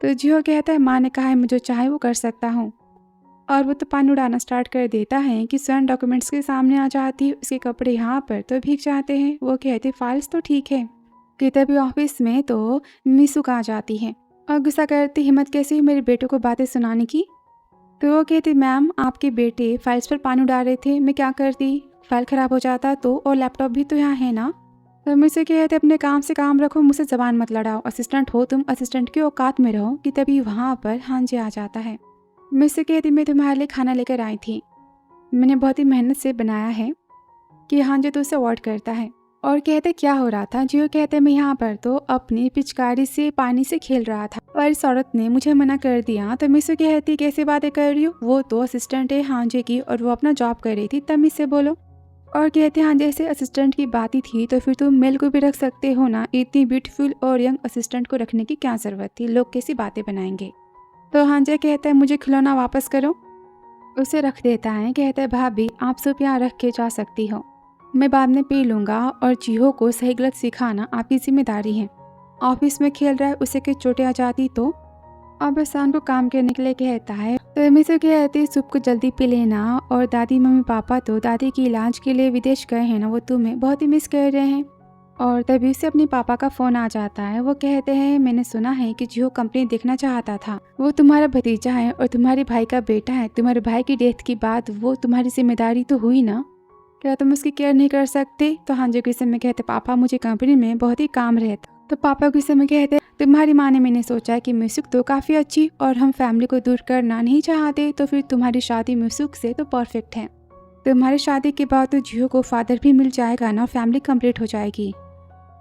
तो जियो कहता है माँ ने कहा है मुझे चाहे वो कर सकता हूँ, और वो तो पानी उड़ाना स्टार्ट कर देता है। कि स्वयं डॉक्यूमेंट्स के सामने आ जाती है। उसके कपड़े यहाँ पर तो भीग जाते हैं। वो कहते फाइल्स तो ठीक है। कि तभी ऑफिस में तो मिसुक आ जाती है और गुस्सा करती हिम्मत कैसे हुई मेरे बेटे को बातें सुनाने की। तो वो कहती मैम आपके बेटे फाइल्स पर पानी उड़ा रहे थे, मैं क्या करती, फाइल खराब हो जाता तो, और लैपटॉप भी तो यहाँ है ना। तो मुझसे कहते अपने काम से काम रखो, मुझसे जबान मत लड़ाओ, असिस्टेंट हो तुम, असिस्टेंट की औकात में रहो। कि तभी वहाँ पर हांजे आ जाता है। मुझसे कहती मैं तुम्हारे लिए खाना लेकर आई थी, मैंने बहुत ही मेहनत से बनाया है। कि हांजे तो उसे अवॉइड करता है और कहते क्या हो रहा था। जियो कहते मैं यहाँ पर तो अपनी पिचकारी से पानी से खेल रहा था और इस औरत ने मुझे मना कर दिया। तो मिसु कहती कैसे बातें कर रही हो, वो तो असिस्टेंट है हांजे की और वो अपना जॉब कर रही थी, तब इससे बोलो। और कहते हाँ जैसे असिस्टेंट की बात ही थी तो फिर तुम मेल को भी रख सकते हो ना, इतनी ब्यूटीफुल और यंग असिस्टेंट को रखने की क्या जरूरत थी, लोग कैसी बातें बनाएंगे। तो हांजे कहता है मुझे खिलौना वापस करो, उसे रख देता है। कहता है भाभी आप सब यहाँ रख के जा सकती हो, मैं बाद में पी लूँगा, और जिहो को सही गलत सिखाना आपकी जिम्मेदारी है। ऑफिस में खेल रहा है, उसे के चोटें आ जाती तो। अब एहसान को काम करने के लिए कहता है। तो मैं से कहती सूप को जल्दी पी लेना, और दादी मम्मी पापा तो दादी के इलाज के लिए विदेश गए हैं ना, वो तुम्हें बहुत ही मिस कर रहे हैं। और तभी से अपने पापा का फोन आ जाता है। वो कहते हैं मैंने सुना है कि जिहो कंपनी देखना चाहता था, वो तुम्हारा भतीजा है और तुम्हारे भाई का बेटा है, तुम्हारे भाई की डेथ के बाद वो तुम्हारी जिम्मेदारी तो हुई ना, क्या तुम उसकी केयर नहीं कर सकते। तो हांजे गुस्से में कहते पापा मुझे कंपनी में बहुत ही काम रहता। तो पापा गुस्से में कहते तुम्हारी माँ ने मैंने सोचा कि म्यूसिक तो काफ़ी अच्छी और हम फैमिली को दूर करना नहीं चाहते, तो फिर तुम्हारी शादी म्यूसिक से तो परफेक्ट है। तुम्हारी शादी के बाद तो जियो को फादर भी मिल जाएगा ना, फैमिली कंप्लीट हो जाएगी।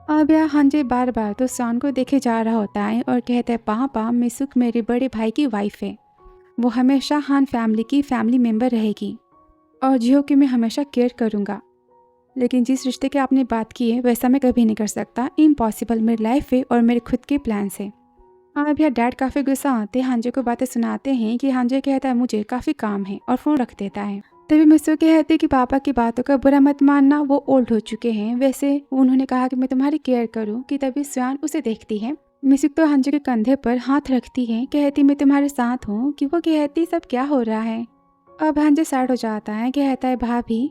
अब यह हांजे बार बार तो सॉन को देखे जा रहा होता है और कहते हैं पापा मिसुक मेरे बड़े भाई की वाइफ है, वो हमेशा हान फैमिली की फैमिली मेंबर रहेगी और जियो की मैं हमेशा केयर करूँगा, लेकिन जिस रिश्ते की आपने बात की है वैसा मैं कभी नहीं कर सकता, इम्पॉसिबल, मेरी लाइफ है और मेरे खुद के प्लान्स है। अब यह डैड काफ़ी गुस्सा आते हांजे को बातें सुनाते हैं कि हांजे कहता है मुझे काफ़ी काम है और फ़ोन रख देता है। तभी मिसू कहती कि पापा की बातों का बुरा मत मानना, वो ओल्ड हो चुके हैं। वैसे उन्होंने कहा कि मैं तुम्हारी केयर करूं। कि तभी स्वान उसे देखती है। मिसुक तो हांजे के कंधे पर हाथ रखती है, कहती मैं तुम्हारे साथ हूँ। कि वो कहती सब क्या हो रहा है। अब हांजे सैड हो जाता है, कहता है भाभी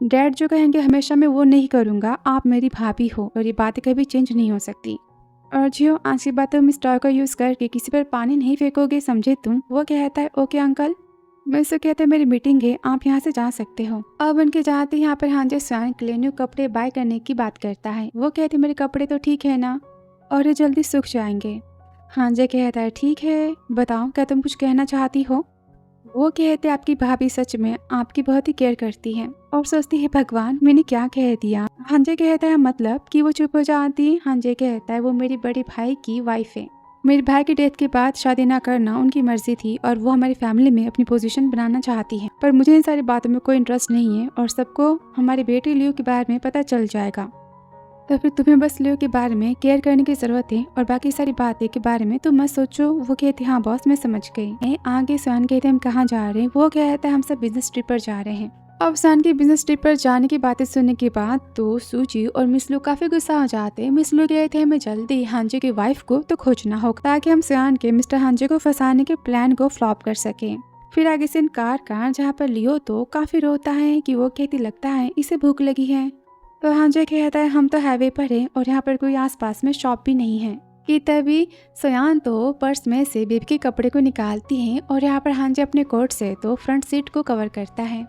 डैड जो कहेंगे हमेशा मैं वो नहीं करूँगा, आप मेरी भाभी हो और ये बातें कभी चेंज नहीं हो सकती। और जियो आज की बात तुम स्टॉर का यूज़ करके किसी पर पानी नहीं फेंकोगे, समझे तुम। वो कहता है ओके अंकल। मैं उससे कहते हैं मेरी मीटिंग है, आप यहाँ से जा सकते हो। अब उनके जाते यहाँ पर हांजे स्वान के लिए न्यू कपड़े बाय करने की बात करता है। वो कहते मेरे कपड़े तो ठीक है ना, और ये जल्दी सूख जाएंगे। हांजे कहता है ठीक है, बताओ क्या तुम कुछ कहना चाहती हो। वो कहते आपकी भाभी सच में आपकी बहुत ही केयर करती है। और सोचती है भगवान मैंने क्या कह दिया। हांजे कहता है मतलब कि वो चुप हो जाती है। हांजे कहता है वो मेरे बड़े भाई की वाइफ है। मेरे भाई की डेथ के बाद शादी ना करना उनकी मर्जी थी और वो हमारी फैमिली में अपनी पोजीशन बनाना चाहती है। पर मुझे इन सारी बातों में कोई इंटरेस्ट नहीं है और सबको हमारे बेटे लियो के बारे में पता चल जाएगा। तो फिर तुम्हें बस लियो के बारे में केयर करने की जरूरत है और बाकी सारी बातें के बारे में तुम मत सोचो। वो कहती हाँ बॉस मैं समझ गई। आगे स्वान कहते हम कहाँ जा रहे हैं। वो कहता है हम सब बिजनेस ट्रिप पर जा रहे हैं। अब स्वान की बिजनेस ट्रिप पर जाने की बातें सुनने के बाद तो सूजी और मिस लू काफी गुस्सा हो जाते हैं। मिस लू कहते हैं हमें जल्दी हांजे की वाइफ को तो खोजना होगा ताकि हम स्वान के मिस्टर हांजे को फंसाने के प्लान को फ्लॉप कर सके। फिर आगे से कार का जहाँ पर लियो तो काफी रोता है कि वो कहती लगता है इसे भूख लगी है। तो हांजे कहता है हम तो हाईवे पर हैं और यहाँ पर कोई आसपास में शॉप भी नहीं है। कि तभी सयान तो पर्स में से बेबी के कपड़े को निकालती है और यहाँ पर हांजे अपने कोट से तो फ्रंट सीट को कवर करता है।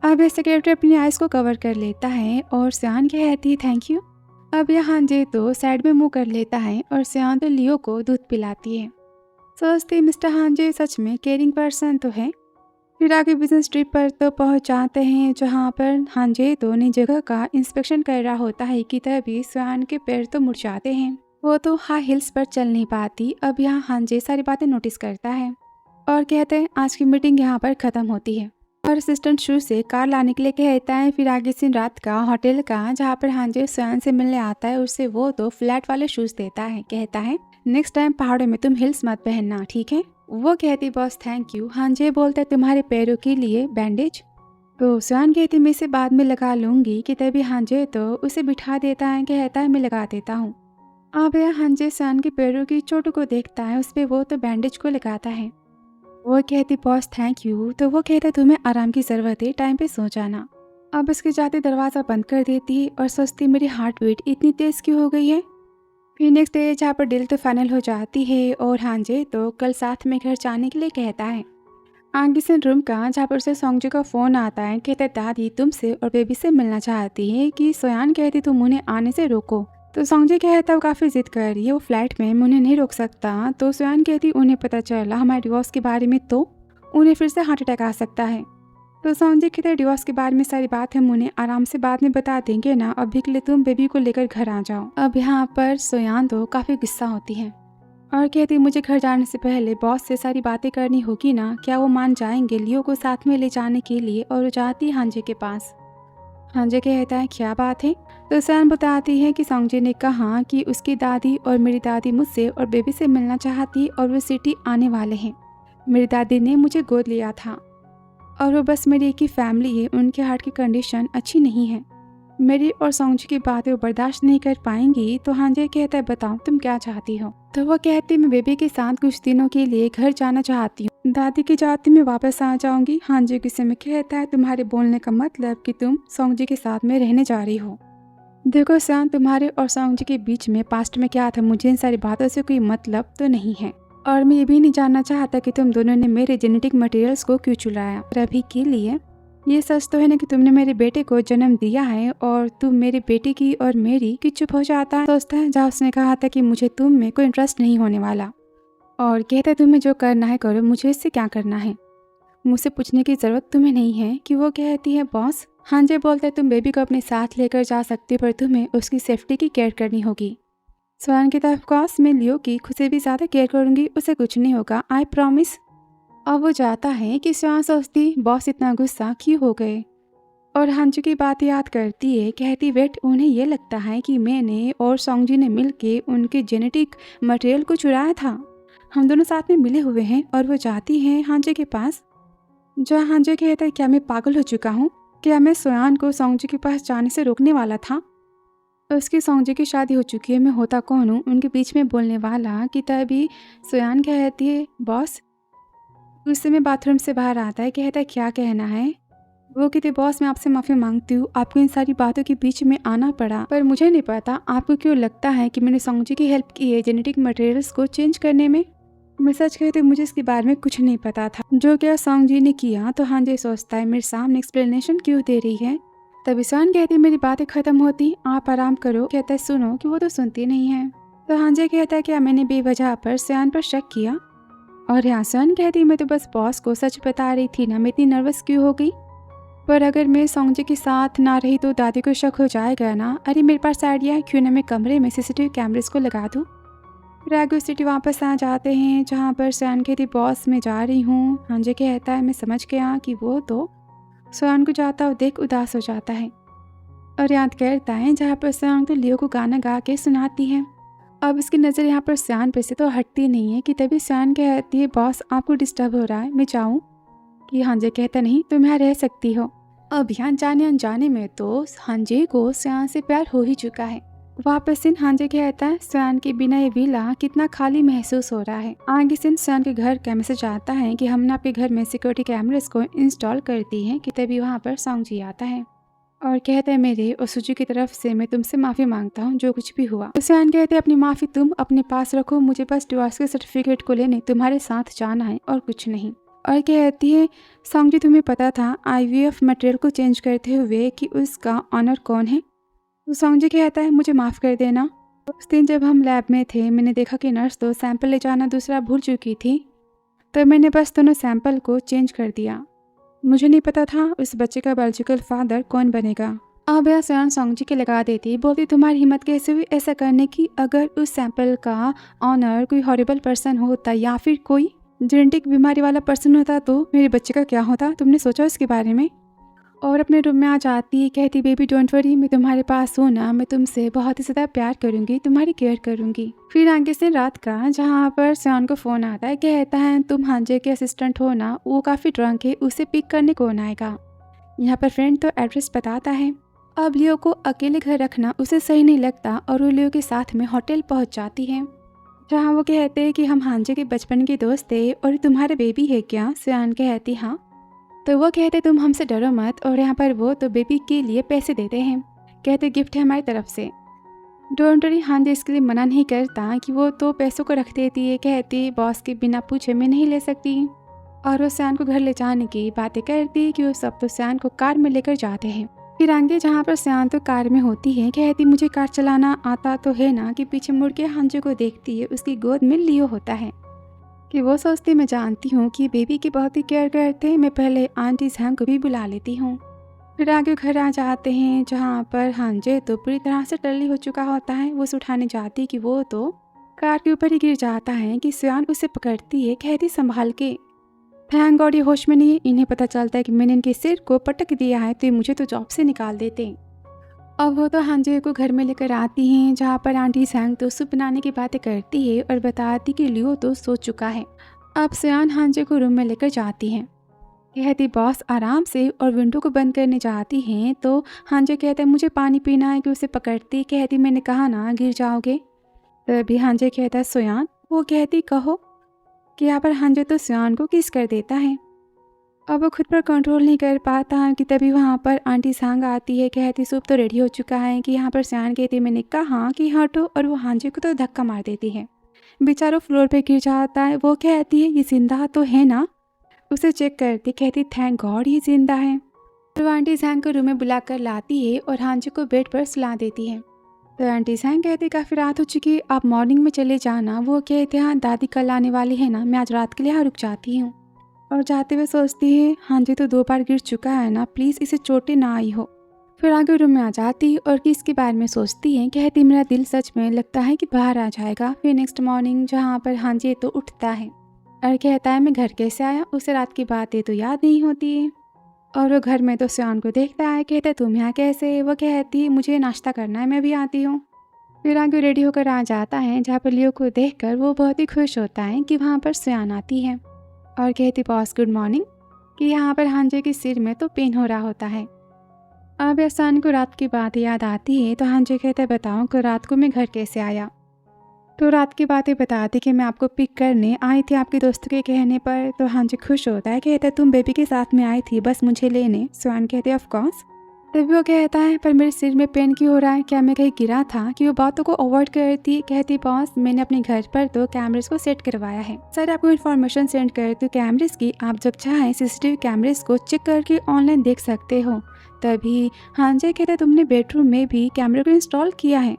अब ये सेक्रेटरी अपनी आइज को कवर कर लेता है और सयान कहती है थैंक यू। अब यह हांजे तो साइड में मुंह कर लेता है और सयान तो लियो को दूध पिलाती है। सोचती मिस्टर हांजे सच में केयरिंग पर्सन तो है। फिर आगे बिजनेस ट्रिप पर तो पहुंच जाते हैं जहां पर हांजे तो नई जगह का इंस्पेक्शन कर रहा होता है। कि तभी स्वान के पैर तो मुड़ जाते हैं। वो तो हाई हिल्स पर चल नहीं पाती। अब यहाँ हांजे सारी बातें नोटिस करता है और कहते हैं आज की मीटिंग यहाँ पर खत्म होती है। और असिस्टेंट शू से कार लाने के लिए कहता है। फिर आगे सीन रात का होटल का जहाँ पर हांजे स्वान से मिलने आता है। उससे वो तो फ्लैट वाले शूज देता है। कहता है नेक्स्ट टाइम पहाड़ों में तुम हिल्स मत पहनना, ठीक है। वो कहती बॉस थैंक यू। हांजे बोलता है तुम्हारे पैरों के लिए बैंडेज। तो स्वान कहती मैं इसे बाद में लगा लूंगी। कि तभी हांजे तो उसे बिठा देता है। कहता है मैं लगा देता हूँ। अब यह हांजे स्वान के पैरों की चोटों को देखता है। उस पर वो तो बैंडेज को लगाता है। वो कहती बॉस थैंक यू। तो वो कहता है तुम्हें आराम की जरूरत है, टाइम पे सो जाना। अब उसके जाते दरवाजा बंद कर देती है और सोचती मेरी हार्ट बीट इतनी तेज क्यों हो गई है। फिर नेक्स्ट डे जहाँ पर डील तो फाइनल हो जाती है और हांजे तो कल साथ में घर जाने के लिए कहता है। आगे से रूम का जहाँ पर उसे सोंगजी का फोन आता है। कहता है दादी तुमसे और बेबी से मिलना चाहती है। कि सोयान कहती तुम उन्हें आने से रोको। तो सोंगजी कहता है वो काफ़ी जिद कर रही है, वो फ्लैट में मैं उन्हें नहीं रोक सकता। तो सोयान कहती उन्हें पता चला हमारे डिवोर्स के बारे में तो उन्हें फिर से हार्ट अटैक आ सकता है। तो सोंगजी कहते हैं डिवोर्स के बारे में सारी बात हम उन्हें आराम से बाद में बता देंगे ना, अभी के लिए तुम बेबी को लेकर घर आ जाओ। अब यहाँ पर सोयान तो काफ़ी गुस्सा होती है और कहती मुझे घर जाने से पहले बॉस से सारी बातें करनी होगी ना, क्या वो मान जाएंगे लियो को साथ में ले जाने के लिए। और वो जाती है हांजे के पास। हांजे कहता है क्या बात है। तो सैन बताती है कि सोंगजी ने कहा कि उसकी दादी और मेरी दादी मुझसे और बेबी से मिलना चाहती और वो सिटी आने वाले हैं। मेरी दादी ने मुझे गोद लिया था और वो बस मेरी एक ही फैमिली है, उनके हार्ट की कंडीशन अच्छी नहीं है। मेरी और सोंगजी की बातें वो बर्दाश्त नहीं कर पाएंगी। तो हांजे कहता है बताओ तुम क्या चाहती हो। तो वो कहती मैं बेबी के साथ कुछ दिनों के लिए घर जाना चाहती हूँ, दादी के जाते मैं वापस आ जाऊंगी। हांजे गुस्से में कहता है तुम्हारे बोलने का मतलब कि तुम सोंगजी के साथ में रहने जा रही हो। देखो सैन तुम्हारे और सोंगजी के बीच में पास्ट में क्या था, मुझे इन सारी बातों से कोई मतलब तो नहीं है और मैं ये भी नहीं जानना चाहता कि तुम दोनों ने मेरे जेनेटिक मटेरियल्स को क्यों चुराया। पर अभी के लिए ये सच तो है ना कि तुमने मेरे बेटे को जन्म दिया है और तुम मेरे बेटे की और मेरी कि चुप हो जाता है। सोचता है जहाँ उसने कहा था कि मुझे तुम में कोई इंटरेस्ट नहीं होने वाला और कहता है तुम्हें जो करना है करो, मुझे इससे क्या करना है, मुझसे पूछने की जरूरत तुम्हें नहीं है। कि वो कहती है बॉस। हांजे बोलता है तुम बेबी को अपने साथ लेकर जा सकती हो पर तुम्हें उसकी सेफ्टी की केयर करनी होगी। स्वान की तरफ कॉस में लियो की खुद से भी ज्यादा केयर करूंगी, उसे कुछ नहीं होगा, आई प्रॉमिस। अब वो जाता है कि स्वान सोचती बॉस इतना गुस्सा क्यों हो गए और हांजे की बात याद करती है। कहती वेट उन्हें ये लगता है कि मैंने और सोंगजी ने मिलके उनके जेनेटिक मटेरियल को चुराया था, हम दोनों साथ में मिले हुए हैं। और वो जाती है हांजे के पास जहाँ हांजे कहता है क्या मैं पागल हो चुका हूँ? क्या मैं सोयान को सोंगजी के पास जाने से रोकने वाला था? उसकी सोंगजी की शादी हो चुकी है, मैं होता कौन हूँ उनके बीच में बोलने वाला? कि तभी सोयान कहती है बॉस। गुस्से में बाथरूम से बाहर आता है, कहता है क्या कहना है? वो कहते बॉस मैं आपसे माफ़ी मांगती हूँ, आपको इन सारी बातों के बीच में आना पड़ा, पर मुझे नहीं पता आपको क्यों लगता है कि मैंने सोंगजी की हेल्प की है जेनेटिक मटेरियल्स को चेंज करने में। मैं सच कहती हूँ मुझे इसके बारे में कुछ नहीं पता था। जो क्या सोंगजी ने किया तो हांजे सोचता है मेरे सामने एक्सप्लेनेशन क्यों दे रही है। तभी सोयान कहती है मेरी बातें खत्म होती, आप आराम करो। कहता है सुनो कि वो तो सुनती नहीं है। तो हांजे कहता है क्या मैंने बेवजह पर सोयान पर शक किया? और यहाँ सोयान कहती है मैं तो बस बॉस को सच बता रही थी ना, मैं इतनी नर्वस क्यों हो गई? पर अगर मैं सोंगजी के साथ ना रही तो दादी को शक हो जाएगा ना। अरे मेरे पास आइडिया है, क्यों ना मैं कमरे में सीसीटीवी कैमरेस को लगा दूँ। राघव सिटी वापस आ जाते हैं जहाँ पर सोयान कहती बॉस मैं जा रही हूँ। हांजे कहता है मैं समझ गया कि वो तो सोयान को जाता हुआ देख उदास हो जाता है और याद करता है जहाँ पर सोयान तो लियो को गाना गा के सुनाती है। अब इसकी नज़र यहाँ पर सोयान पर से तो हटती नहीं है कि तभी सोयान कहती है बॉस आपको डिस्टर्ब हो रहा है, मैं जाऊँ? कि हांजे कहता नहीं तुम यहाँ रह सकती हो। अब यहाँ जाने अनजाने में तो हांजे को सोयान से प्यार हो ही चुका है। वापस दिन हांजे कहता है सोयान के बिना ये विला कितना खाली महसूस हो रहा है। आगे दिन सोयान के घर का मैसेज आता है कि हमने आपके घर में सिक्योरिटी कैमरेस को इंस्टॉल कर दी है। कि तभी वहाँ पर सोंगजी आता है और कहता है मेरे और सुजू की तरफ से मैं तुमसे माफ़ी मांगता हूँ जो कुछ भी हुआ। तो सोयान कहते हैं अपनी माफ़ी तुम अपने पास रखो, मुझे बस डिवोर्स के सर्टिफिकेट को लेने तुम्हारे साथ जाना है और कुछ नहीं। और कहती है सोंगजी तुम्हें पता था IVF मटेरियल को चेंज करते हुए कि उसका ऑनर कौन है? तो सोंगजी कहता है मुझे माफ़ कर देना। उस दिन जब हम लैब में थे मैंने देखा कि नर्स तो सैंपल ले जाना दूसरा भूल चुकी थी, तो मैंने बस दोनों सैंपल को चेंज कर दिया। मुझे नहीं पता था उस बच्चे का बायोलॉजिकल फादर कौन बनेगा। अब यह सोयान सोंगजी के लगा देती, बोलती तुम्हारी हिम्मत कैसे हुई ऐसा करने की? अगर उस सैंपल का ऑनर कोई हॉरिबल पर्सन होता या फिर कोई जेनेटिक बीमारी वाला पर्सन होता तो मेरे बच्चे का क्या होता? तुमने सोचा इसके बारे में? और अपने रूम में आ जाती है, कहती बेबी डोंट वरी, मैं तुम्हारे पास हूँ ना, मैं तुमसे बहुत ही ज़्यादा प्यार करूँगी, तुम्हारी केयर करूँगी। फिर आगे से रात का जहाँ पर सोयान को फ़ोन आता है, कहता है तुम हांजे के असिस्टेंट हो ना, वो काफ़ी ड्रंक है, उसे पिक करने कौन आएगा? यहाँ पर फ्रेंड तो एड्रेस बताता है। अब लियो को अकेले घर रखना उसे सही नहीं लगता और वो लियो के साथ में होटल पहुँच जाती है जहाँ वो कहते हैं कि हम हांजे के बचपन के दोस्त थे और तुम्हारा बेबी है क्या? सोयान कहती हाँ। तो वो कहते तुम हमसे डरो मत और यहाँ पर वो तो बेबी के लिए पैसे देते हैं, कहते गिफ्ट है हमारी तरफ से। डोंट वरी हांजे इसके लिए मना नहीं करता कि वो तो पैसों को रख देती है, कहती बॉस के बिना पूछे मैं नहीं ले सकती। और वो सोयान को घर ले जाने की बातें करती कि वो सब तो सोयान को कार में लेकर जाते हैं। फिर आगे जहाँ पर सोयान तो कार में होती है, कहती मुझे कार चलाना आता तो है ना। कि पीछे मुड़ के हांजे को देखती है, उसकी गोद में लियो होता है कि वो सोचती मैं जानती हूँ कि बेबी की बहुत ही केयर करते हैं, मैं पहले आंटी झांग को भी बुला लेती हूँ। फिर आगे घर आ जाते हैं जहाँ पर हांजे तो पूरी तरह से टल्ली हो चुका होता है। वो उसे उठाने जाती कि वो तो कार के ऊपर ही गिर जाता है कि सोयान उसे पकड़ती है, कहती संभाल के। थैंक गॉड ये होश में नहीं है। इन्हें पता चलता है कि मैंने इनके सिर को पटक दिया है तो ये मुझे तो जॉब से निकाल देते। अब वो तो हांजे को घर में लेकर आती हैं जहाँ पर आंटी सैंग तो सूप बनाने की बातें करती है और बताती कि लियो तो सो चुका है। अब सोयान हांजे को रूम में लेकर जाती हैं, कहती बॉस आराम से, और विंडो को बंद करने जाती हैं तो हांजे कहता है मुझे पानी पीना है। कि उसे पकड़ती, कहती मैंने कहा ना गिर जाओगे। तभी हांजे कहता है सोयान। वो कहती कहो। कि यहाँ पर हांजे तो सोयान को किस कर देता है। अब वो खुद पर कंट्रोल नहीं कर पाता कि तभी वहाँ पर आंटी सांग आती है, कहती सूप तो रेडी हो चुका है। कि यहाँ पर सोयान कहती मैंने कहा कि हटो, और वो हांजे को तो धक्का मार देती है, बेचारा फ्लोर पे गिर जाता है। वो कहती है ये जिंदा तो है ना? उसे चेक करती, कहती थैंक गॉड ये जिंदा है। तो आंटी सांग को रूम में बुलाकर लाती है और हांजे को बेड पर सुला देती है। तो आंटी सांग कहती काफ़ी रात हो चुकी, आप मॉर्निंग में चले जाना। वो कहते हाँ दादी कल आने वाली है ना, मैं आज रात के लिए यहाँ रुक जाती हूँ। और जाते हुए सोचती है हांजे तो 2 बार गिर चुका है ना, प्लीज़ इसे चोटें ना आई हो। फिर आगे रूम में आ जाती और इसके बारे में सोचती है, कहती मेरा दिल सच में लगता है कि बाहर आ जाएगा। फिर नेक्स्ट मॉर्निंग जहाँ पर हांजे तो उठता है और कहता है मैं घर कैसे आया। उसे रात की बातें तो याद नहीं होती है और वो घर में तो सोयान को देखता है, कहता है तुम यहाँ कैसे? वो कहती मुझे नाश्ता करना है, मैं भी आती हूँ। फिर आगे रेडी होकर आ जाता है जहाँ पर लियो को देखकर वो बहुत ही खुश होता है कि वहाँ पर सोयान आती है और कहती बॉस गुड मॉर्निंग। कि यहाँ पर हांजे के सिर में तो पेन हो रहा होता है। अब एहसान को रात की बात याद आती है तो हांजे कहता है बताओ कि रात को मैं घर कैसे आया। तो रात की बातें बताती कि मैं आपको पिक करने आई थी आपके दोस्तों के कहने पर। तो हांजे खुश होता है, कहता है तुम बेबी के साथ में आई थी बस मुझे लेने। स्वान कहते हैं ऑफ कोर्स। तभी वो कहता है पर मेरे सिर में पेन क्यों हो रहा है, क्या मैं कहीं गिरा था। कि वो बातों को अवॉइड करती कहती बॉस मैंने अपने घर पर तो कैमरेज को सेट करवाया है, सर आपको इन्फॉर्मेशन सेंड करती हूँ कैमरेज की, आप जब चाहें सीसीटीवी कैमरेज को चेक करके ऑनलाइन देख सकते हो। तभी हांजे कहते तुमने बेडरूम में भी कैमरे को इंस्टॉल किया है।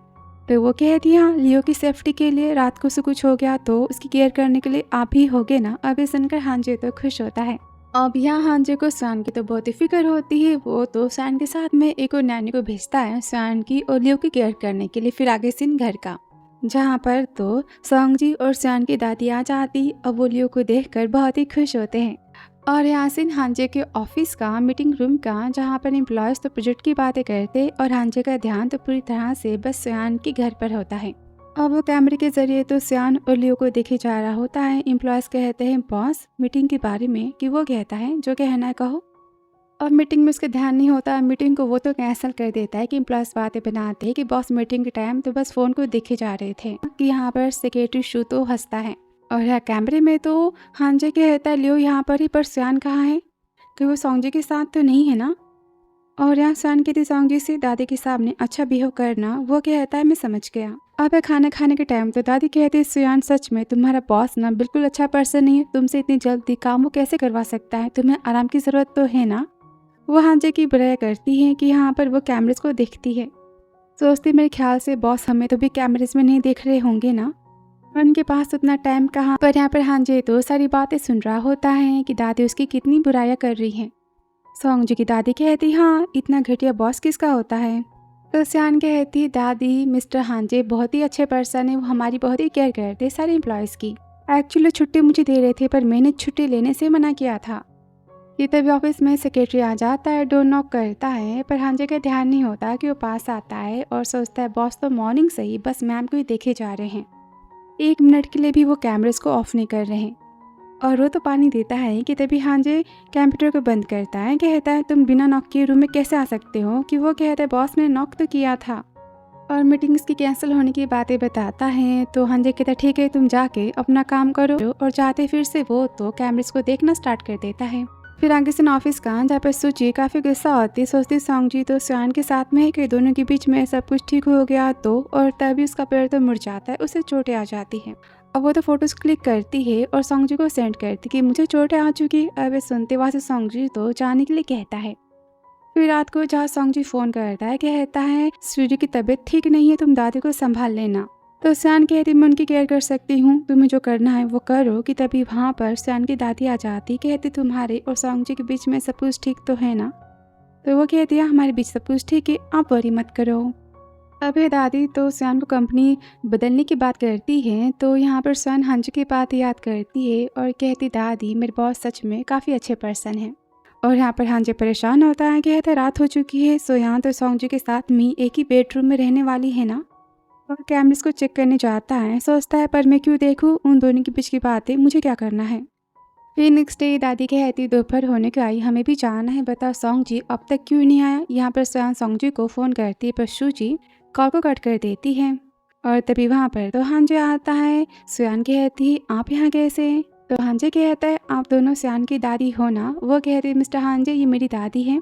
तो वो कहती है हाँ लियो की सेफ्टी के लिए, रात को से कुछ हो गया तो उसकी केयर करने के लिए आप ही होगे ना। अब ये सुनकर हांजे तो खुश होता है। अब यहाँ हांजे को स्वान की तो बहुत ही फिक्र होती है। वो तो स्वान के साथ में एक और नैनी को भेजता है स्वान की और लियो की केयर करने के लिए। फिर आगे सीन घर का, जहाँ पर तो सोंगजी और स्वान की दादी आ जाती। अब वो लियो को देखकर बहुत ही खुश होते हैं। और यासिन हांजे के ऑफिस का मीटिंग रूम का, जहाँ पर एम्प्लॉयज़ तो प्रोजेक्ट की बातें करते और हांजे का ध्यान तो पूरी तरह से बस स्वान के घर पर होता है। अब वो कैमरे के जरिए तो स्वान और लियो को देखे जा रहा होता है। एम्प्लॉयज़ कहते हैं बॉस मीटिंग के बारे में, कि वो कहता है जो कहना है कहो। और मीटिंग में उसका ध्यान नहीं होता, मीटिंग को वो तो कैंसिल कर देता है। कि एम्प्लॉयज़ बातें बनाते हैं कि बॉस मीटिंग के टाइम तो बस फ़ोन को देखे जा रहे थे। कि यहाँ पर सेक्रेटरी शू तो हंसता है और यहाँ कैमरे में तो हांजे कहता है लियो यहाँ पर ही, पर स्वान कहाँ है, कि वो सोंगजी के साथ तो नहीं है ना। और यहाँ स्वान कहती सोंगजी से दादी के सामने अच्छा बिहेव करना। वो कहता है मैं समझ गया। अब खाना खाने के टाइम तो दादी कहती है सुयान सच में तुम्हारा बॉस ना बिल्कुल अच्छा पर्सन नहीं है, तुमसे इतनी जल्दी काम वो कैसे करवा सकता है, तुम्हें आराम की ज़रूरत तो है ना। वो हांजे की बुराई करती है कि यहाँ पर वो कैमरेज को देखती है, सोचती मेरे ख्याल से बॉस हमें तो भी कैमरेज में नहीं देख रहे होंगे ना, उनके पास उतना टाइम कहाँ। पर यहाँ पर हांजे तो सारी बातें सुन रहा होता है कि दादी उसकी कितनी बुराइयां कर रही हैं। सोंगजी की दादी कहती हाँ इतना घटिया बॉस किसका होता है। तो सियान कहती दादी मिस्टर हांजे बहुत ही अच्छे पर्सन है, वो हमारी बहुत ही केयर करते सारे एम्प्लॉयज़ की। एक्चुअली छुट्टी मुझे दे रहे थे पर मैंने छुट्टी लेने से मना किया था। कि तभी ऑफिस में सेक्रेटरी आ जाता है, डोर नॉक करता है पर हांजे का ध्यान नहीं होता कि वो पास आता है और सोचता है बॉस तो मॉर्निंग से ही बस मैम को ही देखे जा रहे हैं, 1 मिनट के लिए भी वो कैमरेज को ऑफ नहीं कर रहे हैं। और वो तो पानी देता है कि तभी हांजे कंप्यूटर को बंद करता है, कहता है तुम बिना नॉक किए रूम में कैसे आ सकते हो। कि वो कहता है बॉस मैंने नॉक तो किया था। और मीटिंग्स की कैंसिल होने की बातें बताता है। तो हांजे कहता है ठीक है तुम जाके अपना काम करो। और जाते फिर से वो तो कैमरेज को देखना स्टार्ट कर देता है। फिर आगे से ऑफिस का, जहाँ पर सूची काफ़ी गुस्सा होती, सोचती सोंगजी तो स्वान के साथ में है कि दोनों के बीच में सब कुछ ठीक हो गया तो। और तभी उसका पैर तो मुड़ जाता है, उसे चोटें आ जाती हैं। अब वो तो फोटोज क्लिक करती है और सोंगजी को सेंड करती कि मुझे चोटें आ चुकी। अब सुनते वहाँ से सोंगजी तो जाने के लिए कहता है। फिर रात को जहाँ सोंगजी फ़ोन करता है, कहता है सूजी की तबीयत ठीक नहीं है, तुम दादी को संभाल लेना। तो स्वान कहती मैं उनकी केयर कर सकती हूँ, तुम्हें जो करना है वो करो। कि तभी वहाँ पर स्वान की दादी आ जाती, कहती तुम्हारे और सोंगजी के बीच में सब कुछ ठीक तो है ना। तो वो कहती है हमारे बीच सब कुछ ठीक है, आप वरी मत करो। अब दादी तो स्वान को कंपनी बदलने की बात करती है। तो यहाँ पर स्वान हांजे की बात याद करती है और कहती दादी मेरे बॉस सच में काफ़ी अच्छे पर्सन हैं। और यहाँ पर हांजे परेशान होता है, कहता रात हो चुकी है सो यहाँ तो सोंगजी के साथ मी एक ही बेडरूम में रहने वाली है ना। और कैमरेज को चेक करने जाता है, सोचता है पर मैं क्यों देखूँ उन दोनों के बीच की बातें, मुझे क्या करना है। फिर नेक्स्ट डे दादी कहती दोपहर होने को आई, हमें भी जाना है, बताओ सोंगजी अब तक क्यों नहीं आया। यहाँ पर स्वान सोंगजी को फ़ोन करती है पर सूजी कॉल को कट कर देती है। और तभी वहाँ पर तो हांजे आता है। स्वान कहती आप यहाँ कैसे। तो हांजे कहता है आप दोनों स्वान की दादी हो ना। वो कहती मिस्टर हांजे ये मेरी दादी है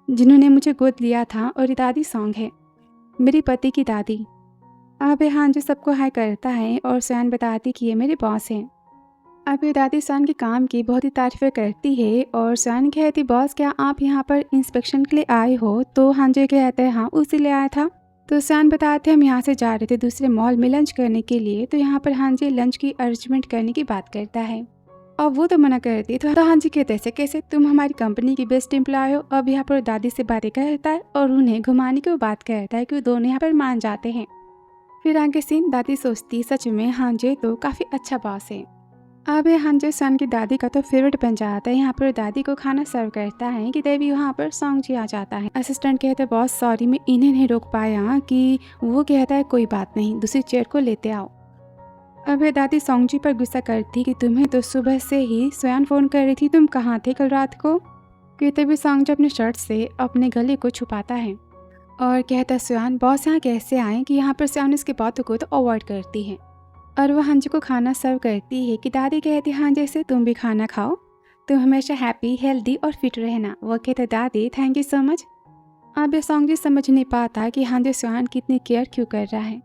जिन्होंने मुझे गोद लिया था, और ये दादी सोंग है मेरी पति की दादी। अब हांजे सबको हाई करता है और स्वान बताती कि ये मेरे बॉस हैं। अब ये दादी स्वान के काम की बहुत ही तारीफें करती है। और स्वान कहती बॉस क्या आप यहाँ पर इंस्पेक्शन के लिए आए हो। तो हांजे कहते हैं हाँ उसी लिए आया था। तो स्वान बताते हम यहाँ से जा रहे थे दूसरे मॉल में लंच करने के लिए। तो यहाँ पर हांजे लंच की अरेंजमेंट करने की बात करता है और वो तो मना करती है। तो हांजे कहते ऐसे कैसे, तुम हमारी कंपनी की बेस्ट एम्प्लॉय हो। अब यहाँ पर दादी से बातें करता है और उन्हें घुमाने की बात करता है कि वो दोनों यहाँ पर मान जाते हैं। फिर आगे सीन दादी सोचती सच में हांजे तो काफ़ी अच्छा बॉस है। अब हांजे स्वान की दादी का तो फेवरेट बन जाता है। यहाँ पर दादी को खाना सर्व करता है कि तभी वहाँ पर सोंगजी आ जाता है। असिस्टेंट कहते हैं बॉस सॉरी मैं इन्हें नहीं रोक पाया। कि वो कहता है कोई बात नहीं दूसरी चेयर को लेते आओ। अब यह दादी सोंगजी पर गुस्सा करती कि तुम्हें तो सुबह से ही सोयान फ़ोन कर रही थी, तुम कहाँ थे कल रात को। कि तभी सोंगजी अपने शर्ट से अपने गले को छुपाता है और कहता सोयान बॉस यहाँ कैसे आए कि यहाँ पर सोयान इसकी बातों को तो अवॉइड करती है और वह हांजी को खाना सर्व करती है कि दादी कहती हाँ जैसे तुम भी खाना खाओ, तुम हमेशा हैप्पी हेल्दी और फिट रहना। वो कहते दादी थैंक यू सो मच। अब ये सोंगजी समझ नहीं पाता कि हांजी सोयान कितनी केयर क्यों कर रहा है।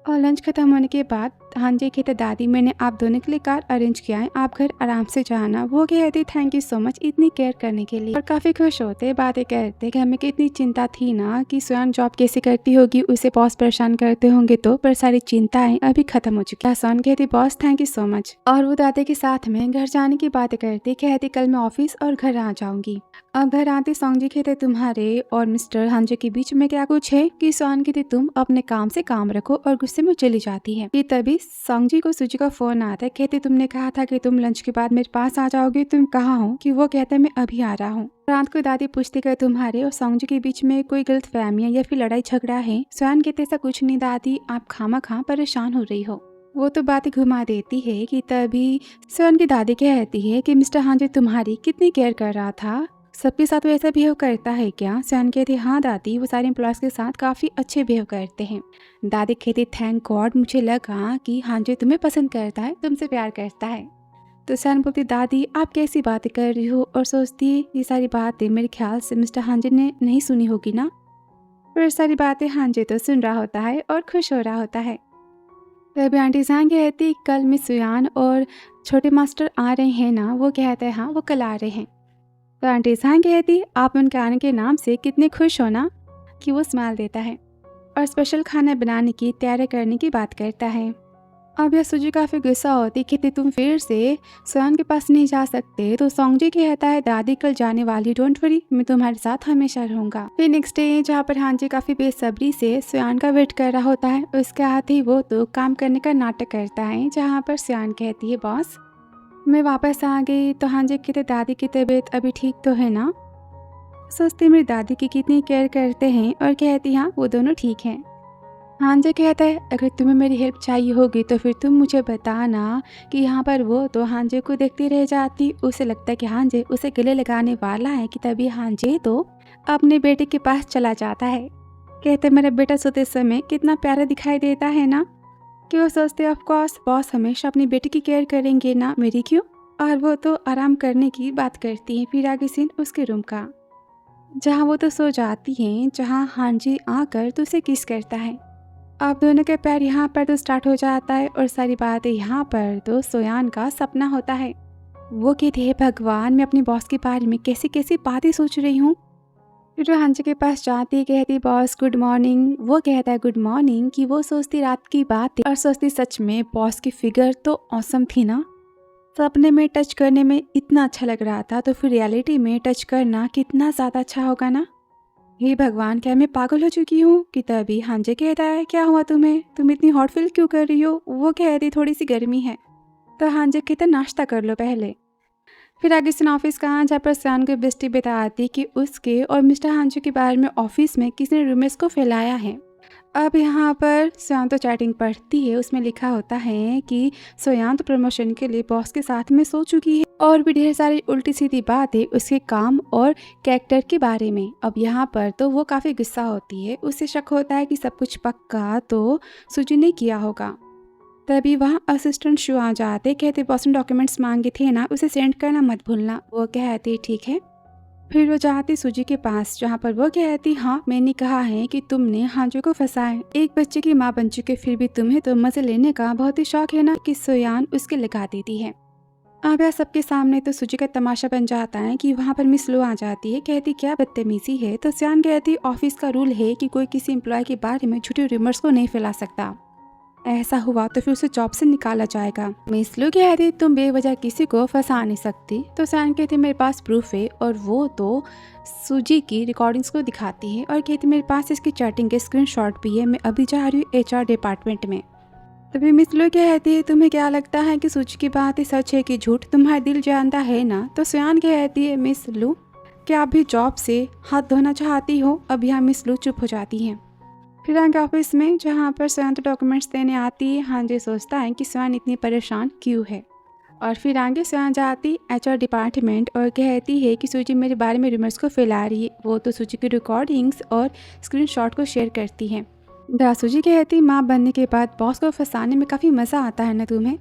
और लंच खत्म होने के बाद हांजी कहते दादी मैंने आप दोनों के लिए कार अरेंज किया है, आप घर आराम से जाना। वो कहती थैंक यू सो मच इतनी केयर करने के लिए और काफ़ी खुश होते, बातें करते कि हमें कितनी चिंता थी ना कि सोयान जॉब कैसे करती होगी, उसे बॉस परेशान करते होंगे, तो पर सारी चिंताएं अभी खत्म हो चुकी है। सोयान कहती boss thank you so much और वो दादी के साथ में घर जाने की बातें करती, कहती कल मैं ऑफिस और घर आ जाऊंगी। अब घर आते सोंगजी कहते तुम्हारे और मिस्टर हांजी के बीच में क्या कुछ है कि सोयान कहती तुम अपने काम से काम रखो और गुस्से में चली जाती है। कि तभी सोंगजी को सूजी का फोन आता है, कहते तुमने कहा था कि तुम लंच के बाद मेरे पास आ जाओगे, तुम कहाँ हो। कि वो कहता है मैं अभी आ रहा हूँ। रात को दादी पूछती है तुम्हारे और सोंगजी के बीच में कोई गलतफहमी है या फिर लड़ाई झगड़ा है। सोयान कहते ऐसा कुछ नहीं दादी, आप खामा परेशान हो रही हो। वो तो बातें घुमा देती है कि तभी सोयान की दादी कहती है कि मिस्टर हांजी तुम्हारी कितनी केयर कर रहा था, सबके साथ वो ऐसा बिहेव करता है क्या। सोयान कहती है हाँ दादी, वो सारे एम्प्लॉयज के साथ काफ़ी अच्छे बिहेव करते हैं। दादी कहती थैंक गॉड, मुझे लगा कि हांजी तुम्हें पसंद करता है, तुमसे प्यार करता है। तो सोयान बोलती दादी आप कैसी बातें कर रही हो, और सोचती ये सारी बातें मेरे ख्याल से मिस्टर हांजी ने नहीं सुनी होगी ना। फिर सारी बातें हांजी तो सुन रहा होता है और खुश हो रहा होता है। तभी आंटी जान कहती कल मिस सोयान और छोटे मास्टर आ रहे हैं ना। वो कहते हैं हाँ वो कल आ रहे हैं। तो आंटी जान कहती आप उनके आने के नाम से कितने खुश हो ना। कि वो स्माइल देता है और स्पेशल खाना बनाने की तैयारी करने की बात करता है। अब यह सूजी काफ़ी गुस्सा होती कि तुम फिर से सोयान के पास नहीं जा सकते। तो सोंगजी कहता है दादी कल जाने वाली, डोंट वरी, मैं तुम्हारे साथ हमेशा रहूंगा। फिर नेक्स्ट डे जहाँ पर हांजी काफ़ी बेसब्री से सोयान का वेट कर रहा होता है, उसके हाथ ही वो तो काम करने का नाटक करता है। जहाँ पर सोयान कहती है बॉस मैं वापस आ गई। तो हांजी कहते दादी की तबीयत अभी ठीक तो है ना। सोचती मेरी दादी की कितनी केयर करते हैं और कहती हाँ वो दोनों ठीक हैं। हांजी कहता है अगर तुम्हें मेरी हेल्प चाहिए होगी तो फिर तुम मुझे बताना। कि यहाँ पर वो तो हांजी को देखती रह जाती, उसे लगता है कि हांजी उसे गले लगाने वाला है। कि तभी हांजी तो अपने बेटे के पास चला जाता है। कहते मेरा बेटा सोते समय कितना प्यारा दिखाई देता है ना। कि वो सोचते ऑफ कोर्स बॉस हमेशा अपनी बेटी की केयर करेंगे ना, मेरी क्यों। और वो तो आराम करने की बात करती है। फिर आगे सीन उसके रूम का जहाँ वो तो सो जाती हैं, जहाँ हांजी आकर तो उसे किस करता है। अब दोनों के प्यार यहाँ पर तो स्टार्ट हो जाता है और सारी बातें यहाँ पर तो सोयान का सपना होता है। वो कहती है भगवान मैं अपनी बॉस के बारे में कैसी कैसी बातें सोच रही हूँ। फिर वो हांजी के पास जाती कहती बॉस गुड मॉर्निंग। वो कहता है गुड मॉर्निंग। कि वो सोचती रात की बात और सोचती सच में बॉस की फिगर तो औसम थी ना। सपने में टच करने में इतना अच्छा लग रहा था, तो फिर रियलिटी में टच करना कितना ज़्यादा अच्छा होगा ना। हे भगवान क्या मैं पागल हो चुकी हूँ। कि तभी हांजी कहता है क्या हुआ तुम्हें, तुम इतनी हॉट फील क्यों कर रही हो। वो कहती थोड़ी सी गर्मी है। तो हांजी कहता नाश्ता कर लो पहले। फिर आगे से ऑफिस का जहाँ पर सोयान को बेस्टी बताती कि उसके और मिस्टर हांजी के बारे में ऑफिस में किसी ने रूमर्स को फैलाया है। अब यहाँ पर सोयान तो चैटिंग पढ़ती है, उसमें लिखा होता है कि सोयान तो प्रमोशन के लिए बॉस के साथ में सो चुकी है और भी ढेर सारी उल्टी सीधी बातें उसके काम और कैरेक्टर के बारे में। अब यहाँ पर तो वो काफ़ी गुस्सा होती है, उसे शक होता है कि सब कुछ पक्का तो सूजी ने किया होगा। तभी वहाँ असिस्टेंट शू आ जाते, कहते बॉस ने डॉक्यूमेंट्स मांगे थे ना, उसे सेंड करना मत भूलना। वो कहती ठीक है। फिर वो जाती सूजी के पास जहाँ पर वो कहती हाँ मैंने कहा है कि तुमने हांजी को फंसाया, एक बच्चे की माँ बन चुके फिर भी तुम्हें तो मजे लेने का बहुत ही शौक है ना। कि सोयान उसके लगा देती है। अब यह सबके सामने तो सूजी का तमाशा बन जाता है कि वहाँ पर मिस लो आ जाती है, कहती क्या बदतमीजी है। तो सोयान कहती ऑफिस का रूल है कि कोई किसी एम्प्लॉय के बारे में झूठे रूमर्स को नहीं फैला सकता, ऐसा हुआ तो फिर उसे जॉब से निकाला जाएगा। मिस लू कहती तुम बेवजह किसी को फंसा नहीं सकती। तो सोयान कहती मेरे पास प्रूफ है और वो तो सूजी की रिकॉर्डिंग्स को दिखाती है और कहती मेरे पास इसकी चैटिंग के स्क्रीनशॉट भी है, मैं अभी जा रही हूँ HR डिपार्टमेंट में। तभी मिस लू कहती है तुम्हें क्या लगता है कि सूजी की बात ही सच है कि झूठ, तुम्हारा दिल जानता है ना। तो सोयान कहती है मिस लू क्या आप भी जॉब से हाथ धोना चाहती हो। अब यहाँ मिस लू चुप हो जाती है। फिर आगे ऑफिस में जहाँ पर स्वयं तो डॉक्यूमेंट्स देने आती है, हांजे सोचता है कि स्वयं इतनी परेशान क्यों है। और फिर आगे स्वयं जाती एचआर डिपार्टमेंट और कहती है कि सूजी मेरे बारे में रूमर्स को फैला रही है। वो तो सूजी की रिकॉर्डिंग्स और स्क्रीनशॉट को शेयर करती है। सूजी कहती माँ बनने के बाद बॉस को फंसाने में काफ़ी मज़ा आता है ना तुम्हें।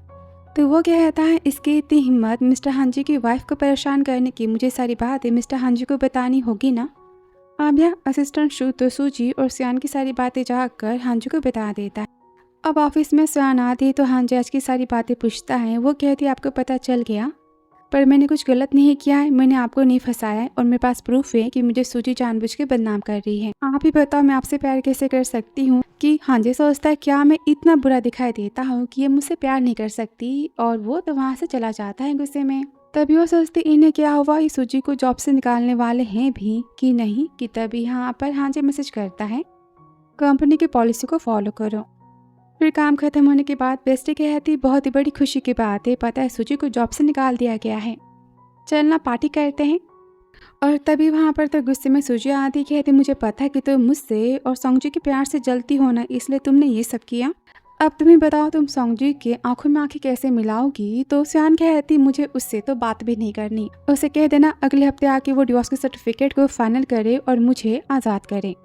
तो वो कहता है इसकी इतनी हिम्मत मिस्टर हांजी की वाइफ को परेशान करने की, मुझे सारी बातें मिस्टर हांजी को बतानी होगी ना। अब यह असिस्टेंट शू तो सूजी और सियान की सारी बातें जाकर हांजी को बता देता है। अब ऑफिस में सियान आती तो हांजी आज की सारी बातें पूछता है। वो कहती आपको पता चल गया, पर मैंने कुछ गलत नहीं किया है, मैंने आपको नहीं फंसाया है और मेरे पास प्रूफ है कि मुझे सूजी जानबूझ के बदनाम कर रही है। आप ही बताओ मैं आपसे प्यार कैसे कर सकती हूँ। कि हांजी सोचता है क्या मैं इतना बुरा दिखाई देता हूँ कि ये मुझसे प्यार नहीं कर सकती, और वो तो वहाँ से चला जाता है गुस्से में। तभी वो सोचती इन्हें क्या हुआ, ये सूजी को जॉब से निकालने वाले हैं भी कि नहीं। कि तभी यहाँ पर हांजी मैसेज करता है कंपनी की पॉलिसी को फॉलो करो। फिर काम खत्म होने के बाद बेस्टी कहती बहुत ही बड़ी खुशी की बात है, पता है सूजी को जॉब से निकाल दिया गया है, चलना पार्टी करते हैं। और तभी वहाँ पर तो गुस्से में सूजी आती कहती मुझे पता है कि तुम मुझसे और सोंगजी के प्यार से जलती हो ना, इसलिए तुमने ये सब किया। अब तुम्हें बताओ तुम सोंगजी के आंखों में आंखें कैसे मिलाओगी। तो सियान कहती मुझे उससे तो बात भी नहीं करनी, उसे कह देना अगले हफ्ते आके वो डिवोर्स के सर्टिफिकेट को फाइनल करे और मुझे आज़ाद करे।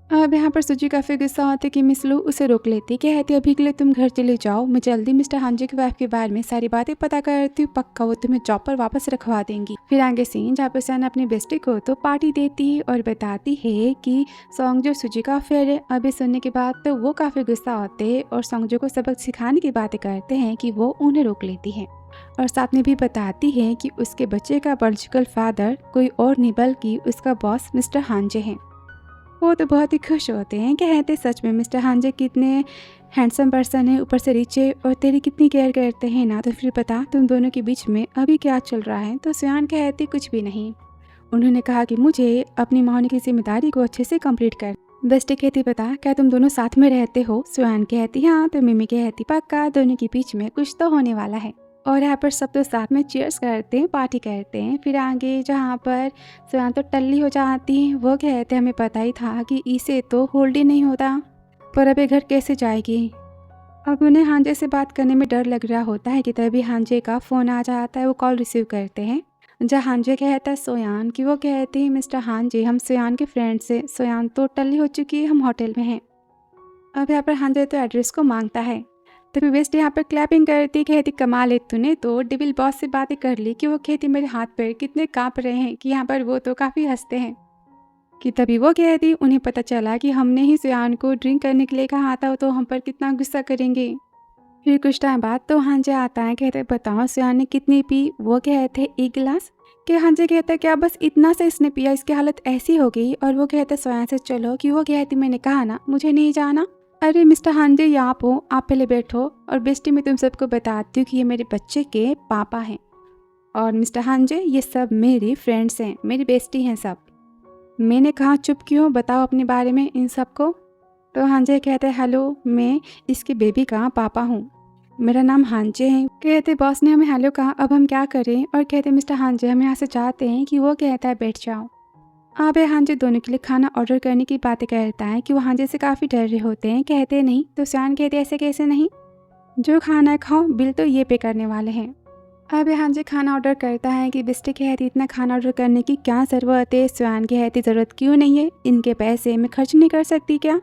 अब यहाँ पर सूजी काफ़ी गुस्सा होती कि मिस लू उसे रोक लेती, कहती अभी के लिए तुम घर चले जाओ, मैं जल्दी मिस्टर हांजी की वाइफ के बारे में सारी बातें पता करती हूँ, पक्का वो तुम्हें जॉब पर वापस रखवा देंगी। फिर आगे सीन जहाँ पर सैन अपनी बेस्टी को तो पार्टी देती है और बताती है कि सोंगजो सूजी का अफेयर है। अभी सुनने के बाद तो वो काफ़ी गुस्सा होते हैं और सोंगजो को सबक सिखाने की बातें करते हैं कि वो उन्हें रोक लेती है। और साथ में भी बताती है कि उसके बच्चे का बायोलॉजिकल फादर कोई और नहीं बल्कि उसका बॉस मिस्टर हांजे हैं। वो तो बहुत ही खुश होते हैं, कहते सच में मिस्टर हांजे कितने हैंडसम पर्सन है, ऊपर से रिच है और तेरी कितनी केयर करते हैं ना। तो फिर बता तुम दोनों के बीच में अभी क्या चल रहा है। तो सियान कहती कुछ भी नहीं, उन्होंने कहा कि मुझे अपनी माँ होने की जिम्मेदारी को अच्छे से कंप्लीट कर। बेस्टी कहती बता क्या तुम दोनों साथ में रहते हो। सियान कहती हाँ। तो मिमी कहती पक्का दोनों के बीच में कुछ तो होने वाला है। और यहाँ पर सब तो साथ में चीयर्स करते हैं, पार्टी करते हैं। फिर आगे जहाँ पर सियान तो टल्ली हो जाती है, वो कहते हैं हमें पता ही था कि इसे तो होल्ड ही नहीं होता, पर अब ये घर कैसे जाएगी। अब उन्हें हांजे से बात करने में डर लग रहा होता है कि तभी हांजे का फ़ोन आ जाता है। वो कॉल रिसीव करते हैं जहाँ हांजे कहता है सोयान कि वो कहती है मिस्टर हांजे हम सोयान के फ्रेंड से, सोयान तो टल्ली हो चुकी है, हम होटल में हैं। अब यहाँ पर हांजे तो एड्रेस को मांगता है। तभी वेस्ट यहाँ पर क्लैपिंग करती कहती कमाल है तूने तो डेविल बॉस से बातें कर ली। कि वो कहती मेरे हाथ पैर कितने कांप रहे हैं। कि यहाँ पर वो तो काफ़ी हंसते हैं। कि तभी वो कहती उन्हें पता चला कि हमने ही सियान को ड्रिंक करने के लिए कहा था, तो हम पर कितना गुस्सा करेंगे। फिर कुछ टाइम बाद तो हांजे आता है, कहते बताओ सियान ने कितनी पी। वो कहते 1 गिलास। कि हांजे कहता है क्या बस इतना से इसने पिया, इसकी हालत ऐसी हो गई। और वो कहते सोया से चलो। कि वो कहती मैंने कहा ना मुझे नहीं जाना। अरे मिस्टर हांजे यहाँ आप हो, आप पहले बैठो और बेस्टी मैं तुम सबको बताती हूँ कि ये मेरे बच्चे के पापा हैं। और मिस्टर हांजे ये सब मेरी फ्रेंड्स हैं, मेरी बेस्टी हैं सब। मैंने कहा चुप क्यों, बताओ अपने बारे में इन सबको। तो हांजे कहते हेलो मैं इसके बेबी का पापा हूँ, मेरा नाम हांजे है। कहते बॉस ने हमें हेलो कहा, अब हम क्या करें। और कहते मिस्टर हांजे हम यहाँ से चाहते हैं। कि वो कहता है बैठ जाओ। अब हांजे दोनों के लिए खाना ऑर्डर करने की बातें करता है। कि वो हांजे से काफ़ी डर रहे होते हैं, कहते नहीं। तो सियान कहते ऐसे कैसे नहीं, जो खाना है खाओ, बिल तो ये पे करने वाले हैं। अब हांजे खाना ऑर्डर करता है। कि बिस्टी कहती इतना खाना ऑर्डर करने की क्या ज़रूरत है। सियान कहती ज़रूरत क्यों नहीं है, इनके पैसे मैं खर्च नहीं कर सकती क्या,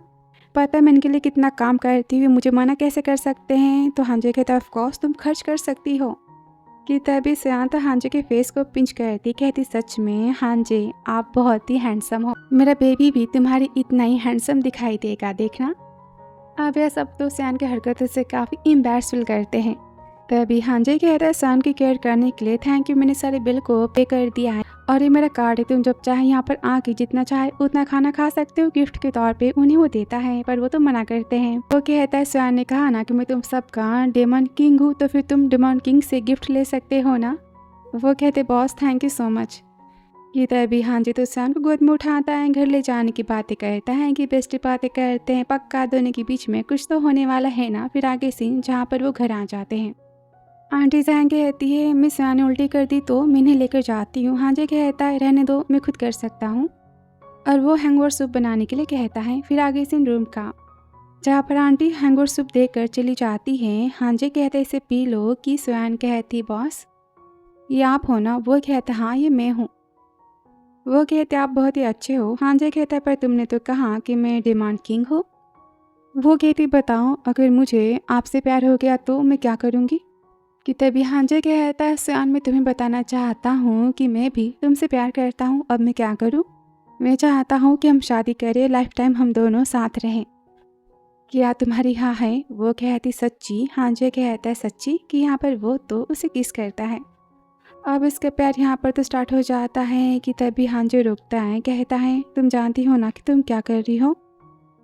पता मैं इनके लिए कितना काम करती हूँ, मुझे मना कैसे कर सकते हैं। तो हांजे कहता ऑफ कोर्स तुम खर्च कर सकती हो। कि तभी सियान तो हांजे के फेस को पिंच करती, कहती सच में हांजे आप बहुत ही हैंडसम हो, मेरा बेबी भी तुम्हारी इतना ही हैंडसम दिखाई देगा, देखना। अब यह सब तो सियान की हरकतों से काफ़ी एम्बैरेस फील करते हैं। तभी हांजे कहता है सियान की केयर करने के लिए थैंक यू, मैंने सारे बिल को पे कर दिया है और ये मेरा कार्ड है, तुम जब चाहे यहाँ पर आके जितना चाहे उतना खाना खा सकते हो गिफ्ट के तौर पे। उन्हें वो देता है पर वो तो मना करते हैं। वो कहता है सियान ने कहा ना कि मैं तुम सबका डेमन किंग हूँ, तो फिर तुम डेमन किंग से गिफ्ट ले सकते हो ना। वो कहते boss thank you so much. ये तभी हांजे तो सियान को गोद में उठाता है, घर ले जाने की बातें करता है। कि बेस्टी बातें करते हैं, पक्का दोनों के बीच में कुछ तो होने वाला है ना। फिर आगे सीन जहाँ पर वो घर आ जाते हैं। आंटी जहाँ कहती है मैं सियान ने उल्टी कर दी तो मैं इन्हें लेकर जाती हूँ। हांजे कहता है रहने दो मैं खुद कर सकता हूँ। और वो हैंगओवर सूप बनाने के लिए कहता है। फिर आगे सीन रूम का, जहाँ पर आंटी हैंगओवर सूप देकर चली जाती हैं। हांजे कहते इसे पी लो कि सोयान कहती बॉस ये आप हो ना? वो कहता हाँ ये मैं हूँ। वो कहते आप बहुत ही अच्छे हो। हांजे कहता पर तुमने तो कहा कि मैं डिमांड किंग हूँ। वो कहती बताओ अगर मुझे आपसे प्यार हो गया तो मैं क्या करूँगी? कि तभी हांजे कहता है सोयान मैं तुम्हें बताना चाहता हूँ कि मैं भी तुमसे प्यार करता हूँ। अब मैं क्या करूँ? मैं चाहता हूँ कि हम शादी करें, लाइफ टाइम हम दोनों साथ रहें। क्या तुम्हारी हाँ है? वो कहती सच्ची। हांजे कहता है सच्ची? कि यहाँ पर वो तो उसे किस करता है। अब इसका प्यार यहाँ पर तो स्टार्ट हो जाता है कि तभी हांजे रुकता है, कहता है तुम जानती हो ना कि तुम क्या कर रही हो?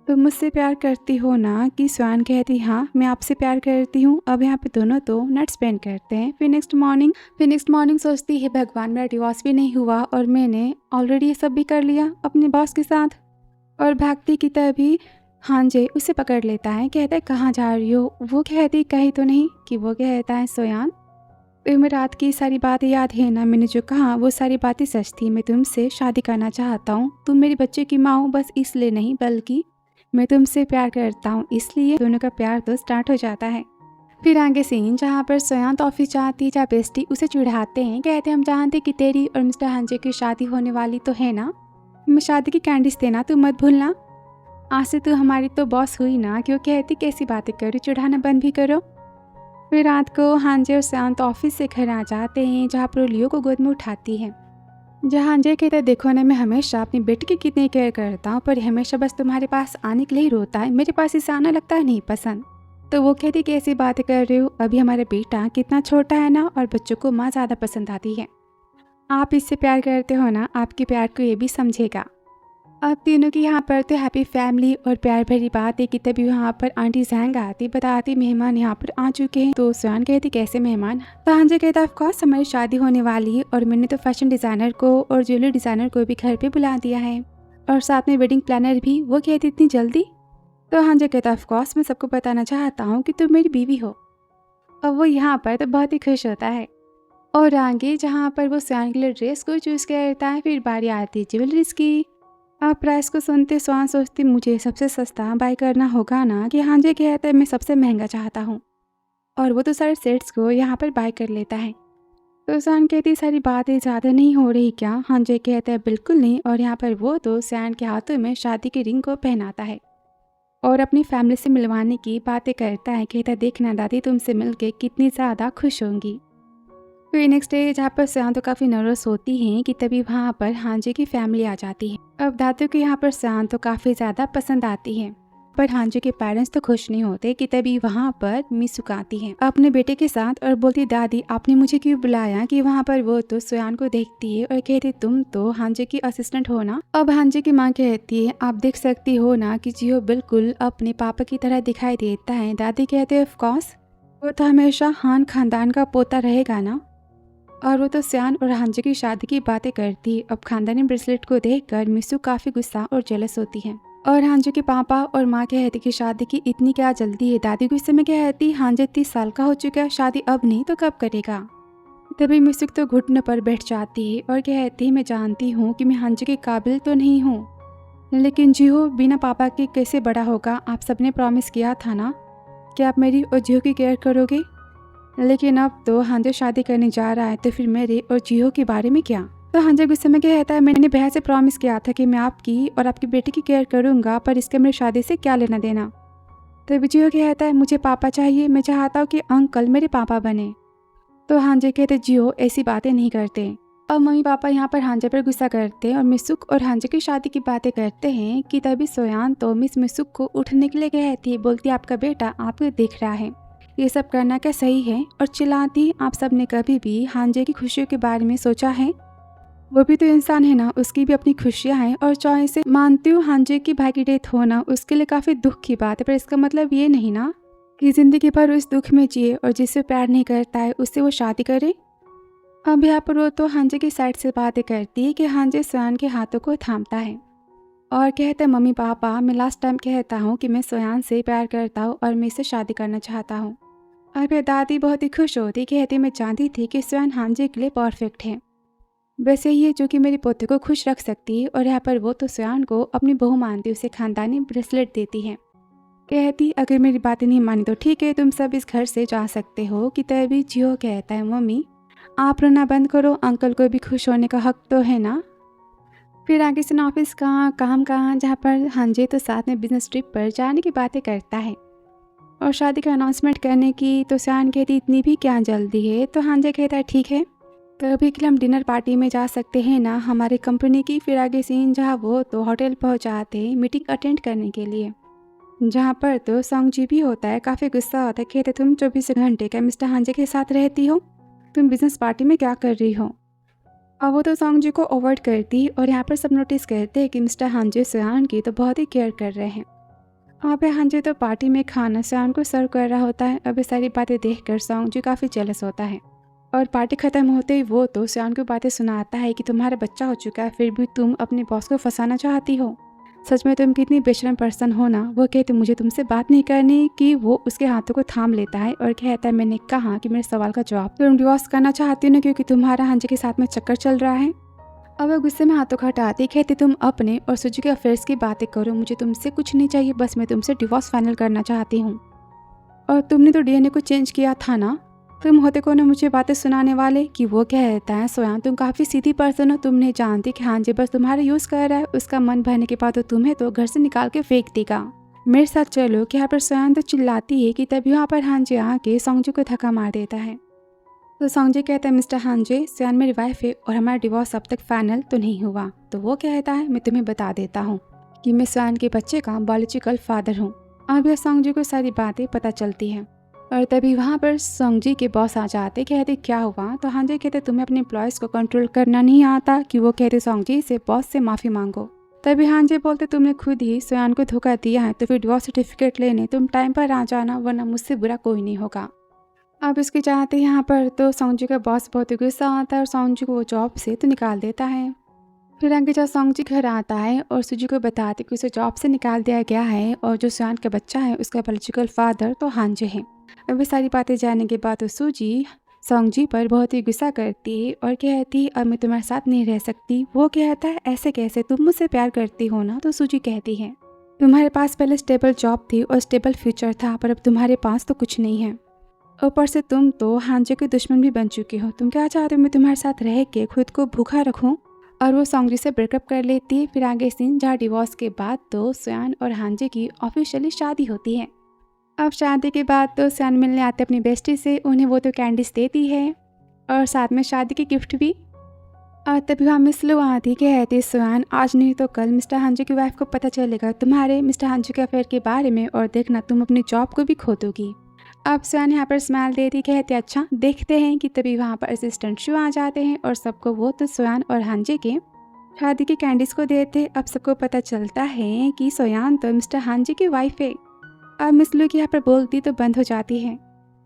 तुम मुझसे प्यार करती हो ना? कि स्वान कहती हाँ मैं आपसे प्यार करती हूँ। अब यहाँ पे दोनों तो नाइट स्पेंड करते हैं। फिर नेक्स्ट मॉर्निंग सोचती है भगवान मेरा डिवोर्स भी नहीं हुआ और मैंने ऑलरेडी ये सब भी कर लिया अपने बॉस के साथ। और भागती की तभी हांजे उसे पकड़ लेता है, कहता है कहाँ जा रही हो? वो कहती कहीं तो नहीं। कि वो कहता है सोयान तुम्हें रात की सारी बातें याद है ना? मैंने जो कहा वो सारी बातें सच थी। मैं तुमसे शादी करना चाहता हूँ। तुम मेरे बच्चे की माँ हो बस इसलिए नहीं बल्कि मैं तुमसे प्यार करता हूँ इसलिए। दोनों का प्यार तो स्टार्ट हो जाता है। फिर आगे सीन जहाँ पर सोयान तो ऑफिस जाती है, जहाँ बेस्टी उसे चिढ़ाते हैं, कहते हम जानते कि तेरी और मिस्टर हांजे की शादी होने वाली तो है ना? मैं शादी की कैंडीज देना तू मत भूलना। आज से तू हमारी तो बॉस हुई ना। क्यों कहती कैसी बातें करो, चिढ़ाना बंद भी करो। फिर रात को हांजे और सोयान तो ऑफिस से घर आ जाते हैं, जहाँ पर लियो को गोद में उठाती है। जहाँ हांजे कहता है देखो ना मैं हमेशा अपनी बेटी की कितनी केयर करता हूँ पर हमेशा बस तुम्हारे पास आने के लिए ही रोता है। मेरे पास इसे आना लगता है नहीं पसंद। तो वो कहती कैसी बातें कर रहे हो? अभी हमारा बेटा कितना छोटा है ना और बच्चों को माँ ज़्यादा पसंद आती है। आप इससे प्यार करते हो ना, आपके प्यार को ये भी समझेगा। अब तीनों की यहाँ पर तो हैप्पी फैमिली और प्यार भरी बात है कि तभी वहाँ पर आंटी जैंग आती, बताती मेहमान यहाँ पर आ चुके हैं। तो सोयान कहती कैसे मेहमान? तो हांजे कहता ऑफकोर्स हमारी शादी होने वाली है और मैंने तो फैशन डिज़ाइनर को और ज्वेलरी डिज़ाइनर को भी घर पे बुला दिया है और साथ में वेडिंग प्लानर भी। वो कहती इतनी जल्दी? तो हांजे कहता ऑफकोर्स मैं सबको बताना चाहता हूँ कि तुम मेरी बीवी हो। अब वो यहाँ पर तो बहुत ही खुश होता है। और आगे जहाँ पर वो सोयान के लिए ड्रेस को चूज़ करता है। फिर बारी आती है ज्वेलरीज की। अब प्राइस को सुनते सोयान सोचती मुझे सबसे सस्ता बाय करना होगा ना। कि हांजे कहता है मैं सबसे महंगा चाहता हूँ और वो तो सारे सेट्स को यहाँ पर बाय कर लेता है। तो सोयान कहती सारी बातें ज़्यादा नहीं हो रही क्या? हांजे कहता है बिल्कुल नहीं। और यहाँ पर वो तो सोयान के हाथों में शादी की रिंग को पहनाता है और अपनी फैमिली से मिलवाने की बातें करता है। कहता देखना दादी तुमसे मिलके कितनी ज़्यादा खुश होंगी। फिर नेक्स्ट डे जहाँ पर सोयान तो काफ़ी नर्वस होती हैं कि तभी वहाँ पर हांजे की फैमिली आ जाती है। अब दादू को यहाँ पर सोयान तो काफ़ी ज़्यादा पसंद आती है पर हांजे के पेरेंट्स तो खुश नहीं होते। कि तभी वहाँ पर मिसुक आती है अपने बेटे के साथ और बोलती दादी आपने मुझे क्यों बुलाया? कि वहाँ पर वो तो सोयान को देखती है और कहती तुम तो हांजे की असिस्टेंट हो ना? अब हांजे की माँ कहती है आप देख सकती हो ना कि जियो बिल्कुल अपने पापा की तरह दिखाई देता है। दादी कहते हैं ऑफकोर्स वो तो हमेशा हान खानदान का पोता रहेगा ना। और वो तो सोयान और हांजे की शादी की बातें करती। अब खानदानी ब्रेसलेट को देखकर मिसु काफ़ी गुस्सा और जेलस होती है और हांजे के पापा और माँ कहती कि शादी की इतनी क्या जल्दी है? दादी गुस्से में कहती हांजे 30 साल का हो चुका है, शादी अब नहीं तो कब करेगा? तभी मिसुक तो घुटने पर बैठ जाती है और कहती मैं जानती हूँ कि मैं हांजे के काबिल तो नहीं हूँ लेकिन जिहो बिना पापा के कैसे बड़ा होगा? आप सबने प्रॉमिस किया था ना कि आप मेरी और जिहो की केयर करोगे। लेकिन अब तो हांजे शादी करने जा रहा है तो फिर मेरे और जिहो के बारे में क्या? तो हांजे गुस्से में कहता है मैंने भैया से प्रॉमिस किया था कि मैं आपकी और आपकी बेटी की केयर करूंगा पर इसके मेरी शादी से क्या लेना देना। तो जिहो कहता है मुझे पापा चाहिए, मैं चाहता हूँ कि अंकल मेरे पापा बने। तो हांजे कहते जिहो ऐसी बातें नहीं करते। अब मम्मी पापा यहाँ पर हांजे पर गुस्सा करते हैं और मिसुक और हांजे की शादी की बातें करते हैं। कि तभी सोयान तो मिस मिसुक को उठने के लिए कहती है, बोलती आपका बेटा आपको देख रहा है, ये सब करना क्या सही है? और चिल्लाती आप सब ने कभी भी हांजे की खुशियों के बारे में सोचा है? वो भी तो इंसान है ना, उसकी भी अपनी खुशियाँ हैं और चॉइस है। मानती हूँ हांजे की भाई की डेथ होना उसके लिए काफ़ी दुख की बात है पर इसका मतलब ये नहीं ना कि ज़िंदगी भर उस दुख में जिए और जिससे प्यार नहीं करता है उससे वो शादी करे। अब यहाँ पर वो तो हांजे की साइड से बातें करती है कि हांजे सोयान के हाथों को थामता है और कहता है मम्मी पापा मैं लास्ट टाइम कहता हूँ कि मैं सोयान से प्यार करता हूँ और मैं इससे शादी करना चाहता हूँ। और फिर दादी बहुत ही खुश होती, कहती मैं जानती थी कि सोयान हांजे के लिए परफेक्ट है। बस यही है जो कि मेरे पोते को खुश रख सकती है। और यहाँ पर वो तो सुयान को अपनी बहू मानती उसे खानदानी ब्रेसलेट देती है। कहती अगर मेरी बातें नहीं मानी तो ठीक है, तुम सब इस घर से जा सकते हो। कि तभी जियो कहता है मम्मी आप रोना बंद करो, अंकल को भी खुश होने का हक तो है ना। फिर आगे से ऑफिस का काम कहाँ, जहाँ पर हांजे तो साथ में बिजनेस ट्रिप पर जाने की बातें करता है और शादी का अनाउंसमेंट करने की। तो सुयान कहती इतनी भी क्या जल्दी है। तो हांजे कहता है ठीक है, तो अभी के लिए हम डिनर पार्टी में जा सकते हैं ना हमारी कंपनी की। फिर आगे सीन जहाँ वो तो होटल पहुँच जाते हैं मीटिंग अटेंड करने के लिए, जहाँ पर तो सॉन्ग भी होता है। काफ़ी गुस्सा होता है, कहते तुम 24 घंटे क्या मिस्टर हांजे के साथ रहती हो, तुम बिजनेस पार्टी में क्या कर रही हो। अब वो तो सॉन्ग को अवॉइड करती और यहाँ पर सब नोटिस करते हैं कि मिस्टर हांजे सुयान की तो बहुत ही केयर कर रहे हैं। वहाँ पे हांजे तो पार्टी में खाना सुयान को सर्व कर रहा होता है। अब ये सारी बातें देखकर सॉन्ग काफ़ी जेलस होता है और पार्टी खत्म होते ही वो तो सुयान को बातें सुनाता है कि तुम्हारा बच्चा हो चुका है फिर भी तुम अपने बॉस को फंसाना चाहती हो, सच में तुम कितनी बेशरम पर्सन हो ना। वो कहते मुझे तुमसे बात नहीं करनी। कि वो उसके हाथों को थाम लेता है और कहता है मैंने कहा कि मेरे सवाल का जवाब, तुम डिवोर्स करना चाहती हो ना क्योंकि तुम्हारा हांजे के साथ में चक्कर चल रहा है। अब वो गुस्से में हाथों को हटाती कहती तुम अपने और सुजू के अफेयर्स की बातें करो, मुझे तुमसे कुछ नहीं चाहिए, बस मैं तुमसे डिवोर्स फाइनल करना चाहती हूँ। और तुमने तो डीएनए को चेंज किया था ना, तुम होते कौन हो मुझे बातें सुनाने वाले। कि वो कहता है सोयान तुम काफ़ी सीधी पर्सन हो, तुम नहीं जानती कि हांजे बस तुम्हारा यूज़ कर रहा है, उसका मन भरने के बाद तो तुम्हें तो घर से निकाल के फेंक देगा, मेरे साथ चलो। कि यहाँ पर सोयान तो चिल्लाती है कि तभी वहाँ पर हांजे आके सॉन्गजू को धक्का मार देता है। तो सॉन्गजी कहता है मिस्टर हांजे सोयान मेरी वाइफ है और हमारा डिवोर्स अब तक फाइनल तो नहीं हुआ। तो वो कहता है मैं तुम्हें बता देता हूँ कि मैं सोयान के बच्चे का बायोलॉजिकल फादर हूँ। अब यह सॉन्गजी को सारी बातें पता चलती है और तभी वहाँ पर सॉन्गजी के बॉस आ जाते, कहते क्या हुआ। तो हांजे कहते तुम्हें अपने एम्प्लॉयज़ को कंट्रोल करना नहीं आता। कि वो कहते सॉन्गजी से बॉस से माफ़ी मांगो। तभी हांजे बोलते तुमने खुद ही सोयान को धोखा दिया है तो फिर डिवोर्स सर्टिफिकेट लेने तुम टाइम पर आ जाना, वरना मुझसे बुरा कोई नहीं होगा। अब इसके चाहते यहाँ पर तो सॉन्गजी का बॉस बहुत ही गुस्सा आता है और सॉन्गजी को वो जॉब से तो निकाल देता है। फिर आगे जब सॉन्गजी घर आता है और सुजू को बताते कि उसे जॉब से निकाल दिया गया है और जो सोयान का बच्चा है उसका बायोलॉजिकल फादर तो हांजे है। अब ये सारी बातें जानने के बाद तो सूजी सॉन्गजी पर बहुत ही गुस्सा करती है और कहती अब मैं तुम्हारे साथ नहीं रह सकती। वो कहता है ऐसे कैसे, तुम मुझसे प्यार करती हो ना। तो सूजी कहती है तुम्हारे पास पहले स्टेबल जॉब थी और स्टेबल फ्यूचर था, पर अब तुम्हारे पास तो कुछ नहीं है। ऊपर से तुम तो हांजे के दुश्मन भी बन चुके हो। तुम क्या चाहते हो मैं तुम्हारे साथ रह के खुद को भूखा रखूं। और वो सॉन्गजी से ब्रेकअप कर लेती है। फिर आगे सीन जहाँ डिवोर्स के बाद तो सोयान और हांजे की ऑफिशियली शादी होती है। अब शादी के बाद तो सोयान मिलने आते अपनी बेस्टी से, उन्हें वो तो कैंडीज देती है और साथ में शादी की गिफ्ट भी। और तभी वहाँ मिस लो आती कहती सोयान आज नहीं तो कल मिस्टर हांजे की वाइफ को पता चलेगा तुम्हारे मिस्टर हांजे के अफेयर के बारे में और देखना तुम अपनी जॉब को भी खो दोगी। अब सोयान यहाँ पर स्माइल देती कहती अच्छा देखते हैं। कि तभी वहाँ पर असिस्टेंट शो आ जाते हैं और सबको वो तो सोयान और हांजे के शादी की कैंडीज को देते। अब सबको पता चलता है कि सोयान तो मिस्टर हांजे की वाइफ है। अब मिस लू की यहाँ पर बोलती तो बंद हो जाती है।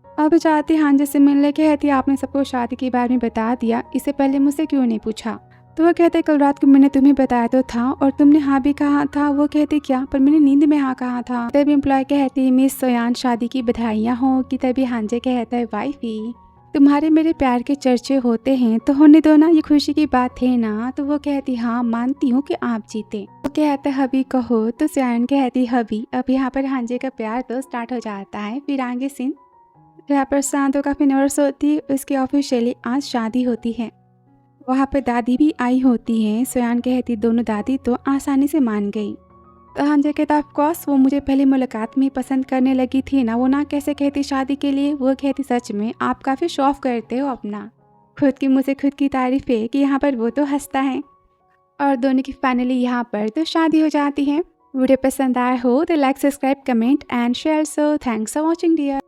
अब जाती हांजे से मिलने कहती आपने सबको शादी के बारे में बता दिया, इससे पहले मुझसे क्यों नहीं पूछा। तो वो कहते कल रात को मैंने तुम्हें बताया तो था और तुमने हाँ भी कहा था। वो कहते क्या, पर मैंने नींद में हाँ कहा था। तभी एम्प्लॉय कहती मिस सोयान शादी की बधाइयाँ हो। कि तभी हांजे कहता है वाइफी तुम्हारे मेरे प्यार के चर्चे होते हैं तो होने दो ना, ये खुशी की बात है ना। तो वो कहती हाँ मानती हूँ कि आप जीते। वो कहता हबी कहो। तो सोयान कहती हबी। अब यहाँ पर हांजे का प्यार तो स्टार्ट हो जाता है। फिर आगे सीन यहाँ पर शांतो काफ़ी नर्वस होती है, उसकी ऑफिशियली आज शादी होती है। वहाँ पर दादी भी आई होती है। सोयान कहती दोनों दादी तो आसानी से मान गई। तो हांजे कहता ऑफ कोर्स वो मुझे पहली मुलाकात में ही पसंद करने लगी थी ना, वो ना कैसे कहती शादी के लिए। वो कहती सच में आप काफ़ी शो ऑफ करते हो अपना, खुद की मुझे खुद की तारीफ है। कि यहाँ पर वो तो हंसता है और दोनों की फाइनली यहाँ पर तो शादी हो जाती है। वीडियो पसंद आया हो तो like subscribe comment and share. So thanks for watching dear.